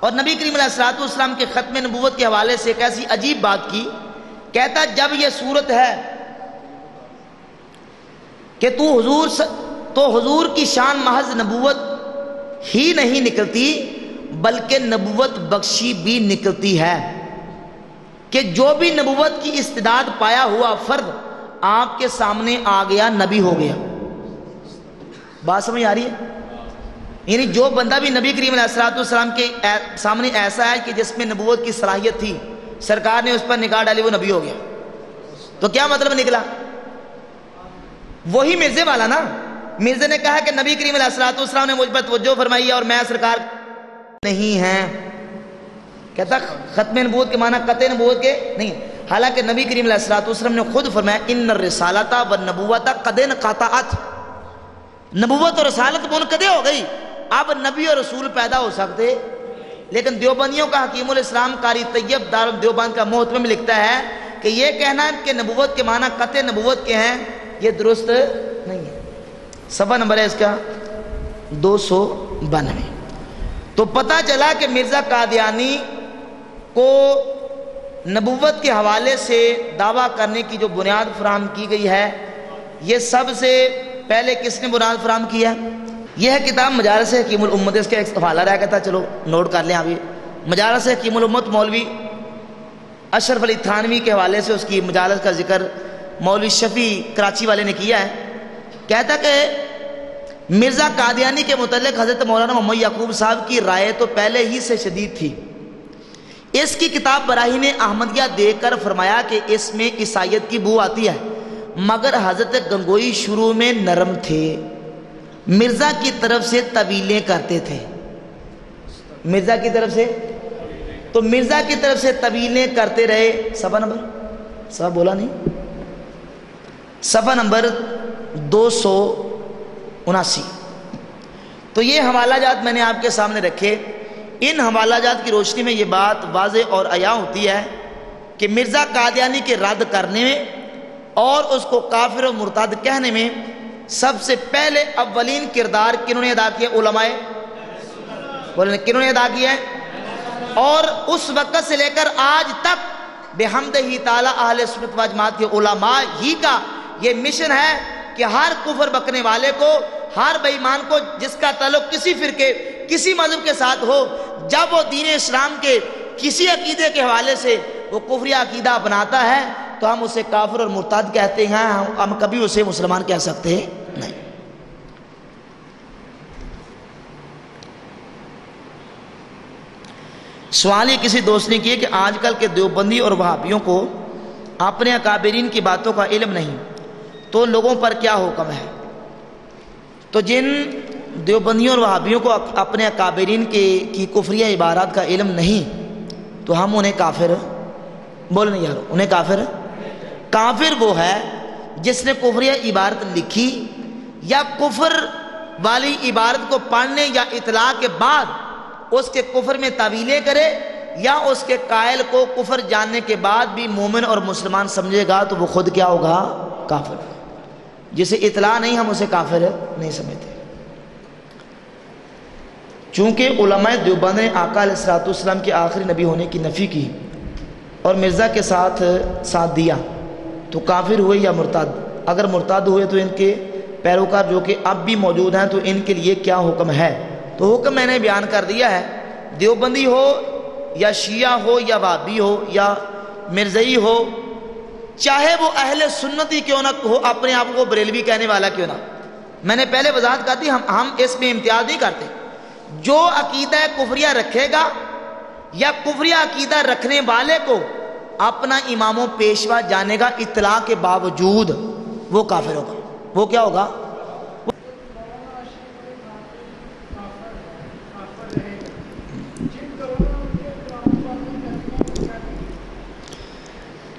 [SPEAKER 1] اور نبی کریم علیہ الصلوۃ والسلام کے ختم نبوت کے حوالے سے ایک ایسی عجیب بات کی. کہتا جب یہ صورت ہے کہ تو حضور کی شان محض نبوت ہی نہیں نکلتی بلکہ نبوت بخشی بھی نکلتی ہے کہ جو بھی نبوت کی استعداد پایا ہوا فرد آپ کے سامنے آ گیا نبی ہو گیا. بات سمجھ آ رہی ہے؟ یعنی جو بندہ بھی نبی کریم علیہ الصلوۃ والسلام کے سامنے ایسا ہے کہ جس میں نبوت کی صلاحیت تھی، سرکار نے اس پر نگاہ ڈالی، وہ نبی ہو گیا. تو کیا مطلب نکلا؟ وہی مرزے والا نا. مرزے نے کہا کہ نبی کریم علیہ الصلوۃ والسلام نے مجھ پر توجہ فرمائی ہے اور میں سرکار نہیں ہیں. کہتا ختم نبوت کے معنی قطع نبوت کے نہیں، حالانکہ نبی کریم علیہ الصلوۃ والسلام نے خود فرمایا ان الرسالۃ والنبوۃ قد انقطعت، نبوت اور رسالت منقطع ہو گئی، اب نبی اور رسول پیدا ہو سکتے. لیکن دیوبندیوں کا حکیم الاسلام قاری طیب دار دیوبند کا محتمم لکھتا ہے کہ یہ کہنا کہ نبوت کے معنی قطع نبوت کے ہیں یہ درست نہیں ہے. صفحہ نمبر ہے اس کا 292. تو پتہ چلا کہ مرزا قادیانی کو نبوت کے حوالے سے دعویٰ کرنے کی جو بنیاد فراہم کی گئی ہے، یہ سب سے پہلے کس نے بنیاد فراہم کی ہے؟ یہ ہے کتاب مجالس حکیم الامت. اس کا ایک حوالہ رہا کرتا، چلو نوٹ کر لیں ابھی. مجالس حکیم الامت مولوی اشرف علی تھانوی کے حوالے سے اس کی مجالس کا ذکر مولوی شفیع کراچی والے نے کیا ہے. کہتا کہ مرزا قادیانی کے متعلق حضرت مولانا محمد یعقوب صاحب کی رائے تو پہلے ہی سے شدید تھی. اس کی کتاب براہین احمدیہ دیکھ کر فرمایا کہ اس میں عیسائیت کی بو آتی ہے، مگر حضرت گنگوئی شروع میں نرم تھے، مرزا کی طرف سے طویلیں کرتے تھے. مرزا کی طرف سے تو مرزا کی طرف سے طویلیں کرتے رہے. صفحہ نمبر بولا نہیں، صفحہ نمبر 279. تو یہ حوالہ جات میں نے آپ کے سامنے رکھے. ان حوالہ جات کی روشنی میں یہ بات واضح اور عیاں ہوتی ہے کہ مرزا قادیانی کے رد کرنے میں اور اس کو کافر و مرتد کہنے میں سب سے پہلے اولین کردار کنہوں نے ادا کیا؟ علماء بولے کنہوں نے ادا کیا ہے؟ اور اس وقت سے لے کر آج تک بحمدہ تعالی اہل سنت و جماعت کے علماء ہی کا یہ مشن ہے کہ ہر کفر بکنے والے کو، ہر بے ایمان کو جس کا تعلق کسی فرقے کسی مذہب کے ساتھ ہو، جب وہ دین اسلام کے کسی عقیدے کے حوالے سے وہ کفری عقیدہ اپناتا ہے تو ہم اسے کافر اور مرتد کہتے ہیں، ہم کبھی اسے مسلمان کہہ سکتے ہیں نہیں. سوال یہ کسی دوست نے کیا کہ آج کل کے دیوبندی اور وہابیوں کو اپنے اکابرین کی باتوں کا علم نہیں تو لوگوں پر کیا حکم ہے؟ تو جن دیوبندیوں اور وہابیوں کو اپنے اکابرین کی کفریہ عبارات کا علم نہیں تو ہم انہیں کافر بول نہیں یار، انہیں کافر وہ ہے جس نے کفریہ عبارت لکھی یا کفر والی عبارت کو پڑھنے یا اطلاع کے بعد اس کے کفر میں تعویلیں کرے، یا اس کے قائل کو کفر جاننے کے بعد بھی مومن اور مسلمان سمجھے گا تو وہ خود کیا ہوگا؟ کافر. جسے اطلاع نہیں ہم اسے کافر نہیں سمجھتے. چونکہ علماء دیوبند نے آقا علیہ الصلوۃ والسلام کے آخری نبی ہونے کی نفی کی اور مرزا کے ساتھ دیا تو کافر ہوئے یا مرتد؟ اگر مرتد ہوئے تو ان کے پیروکار جو کہ اب بھی موجود ہیں تو ان کے لیے کیا حکم ہے؟ تو حکم میں نے بیان کر دیا ہے. دیوبندی ہو یا شیعہ ہو یا وہابی ہو یا مرزئی ہو، چاہے وہ اہل سنتی کیوں نہ ہو، اپنے آپ کو بریلوی کہنے والا کیوں نہ، میں نے پہلے وضاحت کر دی، ہم اس میں امتیاز نہیں کرتے. جو عقیدہ کفریہ رکھے گا یا کفریہ عقیدہ رکھنے والے کو اپنا امام و پیشوا جانے گا اطلاع کے باوجود، وہ کافر ہوگا. وہ کیا ہوگا؟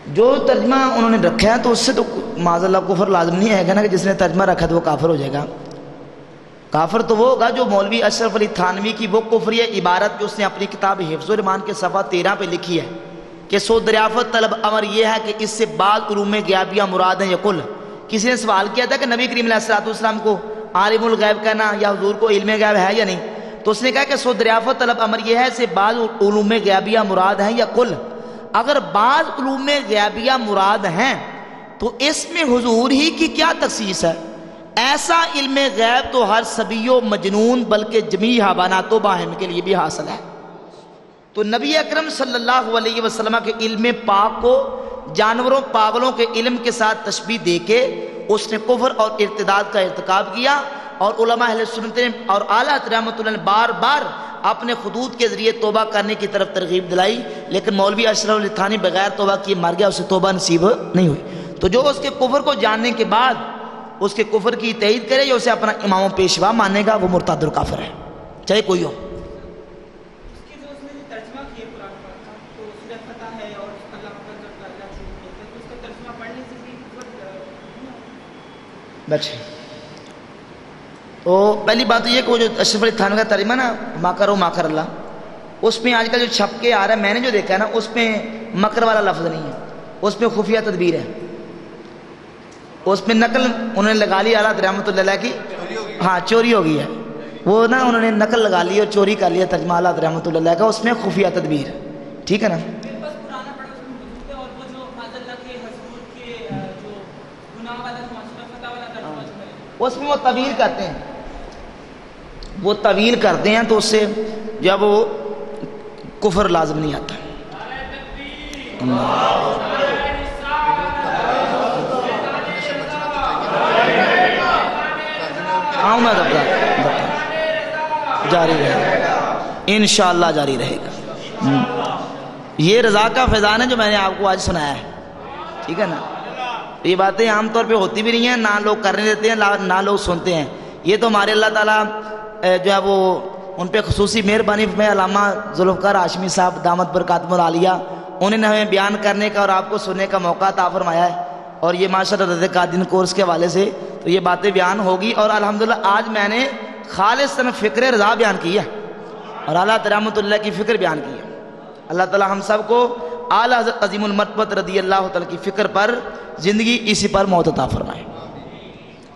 [SPEAKER 1] جو ترجمہ انہوں نے رکھا ہے تو اس سے تو معاذ اللہ کفر لازم نہیں ہے گا نا کہ جس نے ترجمہ رکھا تو وہ کافر ہو جائے گا. کافر تو وہ ہوگا جو مولوی اشرف علی تھانوی کی وہ کفری عبارت جو اس نے اپنی کتاب حفظ الایمان کے صفحہ 13 پہ لکھی ہے کہ سو دریافت طلب امر یہ ہے کہ اس سے بعض علوم غیبیہ مراد ہیں یا کل. کسی نے سوال کیا تھا کہ نبی کریم علیہ السلام کو عالم الغیب کہنا یا حضور کو علم غیب ہے یا نہیں؟ تو اس نے کہا کہ سو دریافت طلب امر یہ ہے سے بعض علوم غیبیہ مراد ہیں یا کل. اگر بعض علوم غیبیہ مراد ہیں تو اس میں حضور ہی کی کیا تخصیص ہے؟ ایسا علم غیب تو ہر صبی و مجنون بلکہ جمیع حیوانات و باہم کے لیے بھی حاصل ہے. تو نبی اکرم صلی اللہ علیہ وسلم کے علم پاک کو جانوروں پاگلوں کے علم کے ساتھ تشبیہ دے کے اس نے کفر اور ارتداد کا ارتکاب کیا. اور علماء اہل سنت نے اور اعلیٰ رحمۃ اللہ نے بار بار اپنے خطوط کے ذریعے توبہ کرنے کی طرف ترغیب دلائی، لیکن مولوی اشرف علی تھانی بغیر توبہ کیے مر گیا، اسے توبہ نصیب نہیں ہوئی. تو جو اس کے کفر کو جاننے کے بعد اس کے کفر کی تائید کرے یا اسے اپنا امام و پیشوا مانے گا، وہ مرتد اور کافر ہے، چاہے کوئی ہو. بچے تو پہلی بات تو یہ کہ وہ جو اشرف علی تھانوی کا ترجمہ نا ماکر و ماکر اللہ، اس میں آج کل جو چھپ کے آ رہا ہے، میں نے جو دیکھا ہے نا، اس میں مکر والا لفظ نہیں ہے، اس میں خفیہ تدبیر ہے. اس میں نقل انہوں نے لگا لی اعلیٰ رحمۃ اللہ علیہ کی، ہاں چوری ہو گئی ہے وہ نا، انہوں نے نقل لگا لی اور چوری کر لیا ترجمہ اعلیٰ رحمۃ اللہ علیہ کا، اس میں خفیہ تدبیر. ٹھیک ہے نا؟ اس میں وہ طویل کرتے ہیں، وہ طویل کرتے ہیں تو اس سے جب وہ کفر لازم نہیں آتا. ہاں میں جاری رہے گا انشاءاللہ، جاری رہے گا. یہ رضا کا فیضان ہے جو میں نے آپ کو آج سنایا ہے. ٹھیک ہے نا؟ یہ باتیں عام طور پہ ہوتی بھی نہیں ہیں، نہ لوگ کرنے دیتے ہیں نہ لوگ سنتے ہیں. یہ تو ہمارے اللہ تعالیٰ جو ہے وہ ان پہ خصوصی مہربانی میں علامہ ذوالفقار ہاشمی صاحب دامت برکاتہم العالیہ، انہوں نے ہمیں بیان کرنے کا اور آپ کو سننے کا موقع عطا فرمایا ہے. اور یہ ماشاءاللہ رضا قادری کورس کے حوالے سے تو یہ باتیں بیان ہوگی. اور الحمدللہ آج میں نے خالصاً فکر رضا بیان کی ہے اور اعلیٰ رحمۃ اللہ کی فکر بیان کی ہے. اللہ تعالیٰ ہم سب کو اعلیٰ حضرت عظیم المرتبت رضی اللہ تعالیٰ کی فکر پر زندگی اسی پر موت عطا فرمائے.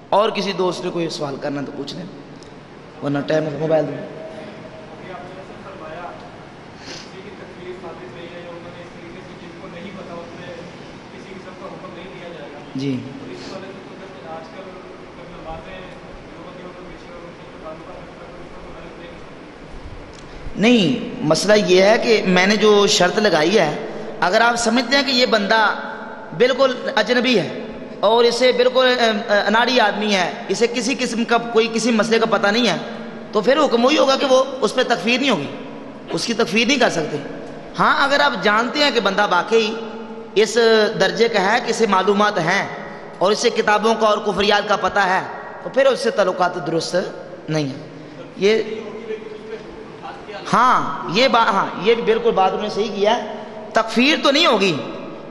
[SPEAKER 1] اور کسی دوست نے کوئی سوال کرنا تو پوچھ لیں ورنہ ٹائم موبائل دوں. جی نہیں، مسئلہ یہ ہے کہ میں نے جو شرط لگائی ہے، اگر آپ سمجھتے ہیں کہ یہ بندہ بالکل اجنبی ہے اور اسے بالکل اناڑی آدمی ہے، اسے کسی قسم کا کوئی کسی مسئلے کا پتہ نہیں ہے، تو پھر حکم وہی ہوگا کہ وہ اس پہ تکفیر نہیں ہوگی، اس کی تکفیر نہیں کر سکتے. ہاں اگر آپ جانتے ہیں کہ بندہ واقعی اس درجے کا ہے کہ اسے معلومات ہیں اور اسے کتابوں کا اور کفریات کا پتہ ہے، تو پھر اس سے تعلقات درست نہیں ہے. یہ ہاں یہ بات، ہاں یہ بھی بالکل بات انہوں نے صحیح کیا ہے، تکفیر تو نہیں ہوگی،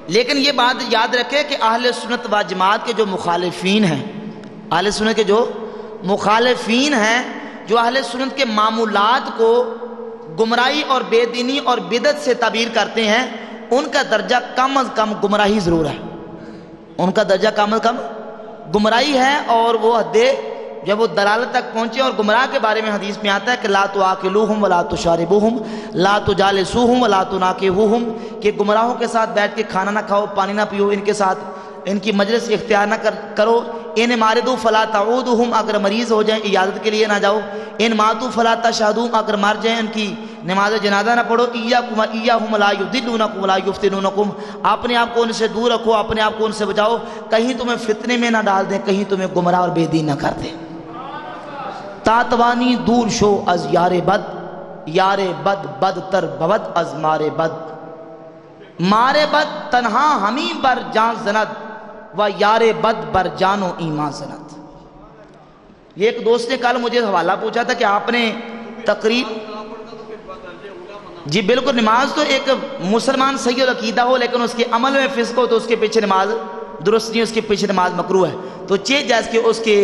[SPEAKER 1] لیکن یہ بات یاد رکھے کہ اہل سنت و جماعت کے جو مخالفین ہیں، اہل سنت کے جو مخالفین ہیں، جو اہل سنت کے معمولات کو گمراہی اور بے دینی اور بدعت سے تعبیر کرتے ہیں، ان کا درجہ کم از کم گمراہی ضرور ہے. ان کا درجہ کم از کم گمراہی ہے، اور وہ حد جب وہ دلالت تک پہنچے. اور گمراہ کے بارے میں حدیث میں آتا ہے کہ لا تواکلوہم ولا تشاربوہم لا تجالسوہم ولا تناکحوہم، کہ گمراہوں کے ساتھ بیٹھ کے کھانا نہ کھاؤ، پانی نہ پیو، ان کے ساتھ ان کی مجلس اختیار نہ کرو. ان ماردو فلا تعودوہم، اگر مریض ہو جائیں عیادت کے لیے نہ جاؤ. ان ماتو فلا تشہدوہم، اگر مر جائیں ان کی نماز جنازہ نہ پڑھو. ایاکم ایاہم لا یضلونکم ولا یفتنونکم، اپنے آپ کو ان سے دور رکھو، اپنے آپ کو ان سے بچاؤ، کہیں تمہیں فتنے میں نہ ڈال دیں، کہیں تمہیں گمراہ اور بے دین نہ کر دیں. تاتوانی دور شو از یار بد، یار بد بد تر بود از مار بد. مار بد تنہا ہمیں بر جان زند و یار بد بر جان و ایمان زند. یہ ایک دوست نے کل مجھے حوالہ پوچھا تھا کہ آپ نے تقریب، جی بالکل، نماز تو ایک مسلمان صحیح عقیدہ ہو لیکن اس کے عمل میں فسق ہو تو اس کے پیچھے نماز درست نہیں، اس کے پیچھے نماز مکروہ ہے. تو جیسے کہ اس کے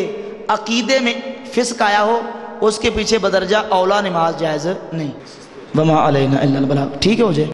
[SPEAKER 1] عقیدے میں فسق آیا ہو، اس کے پیچھے بدرجہ اولا نماز جائز نہیں. وما علینا الا البلاغ. ٹھیک ہے ہو جائے.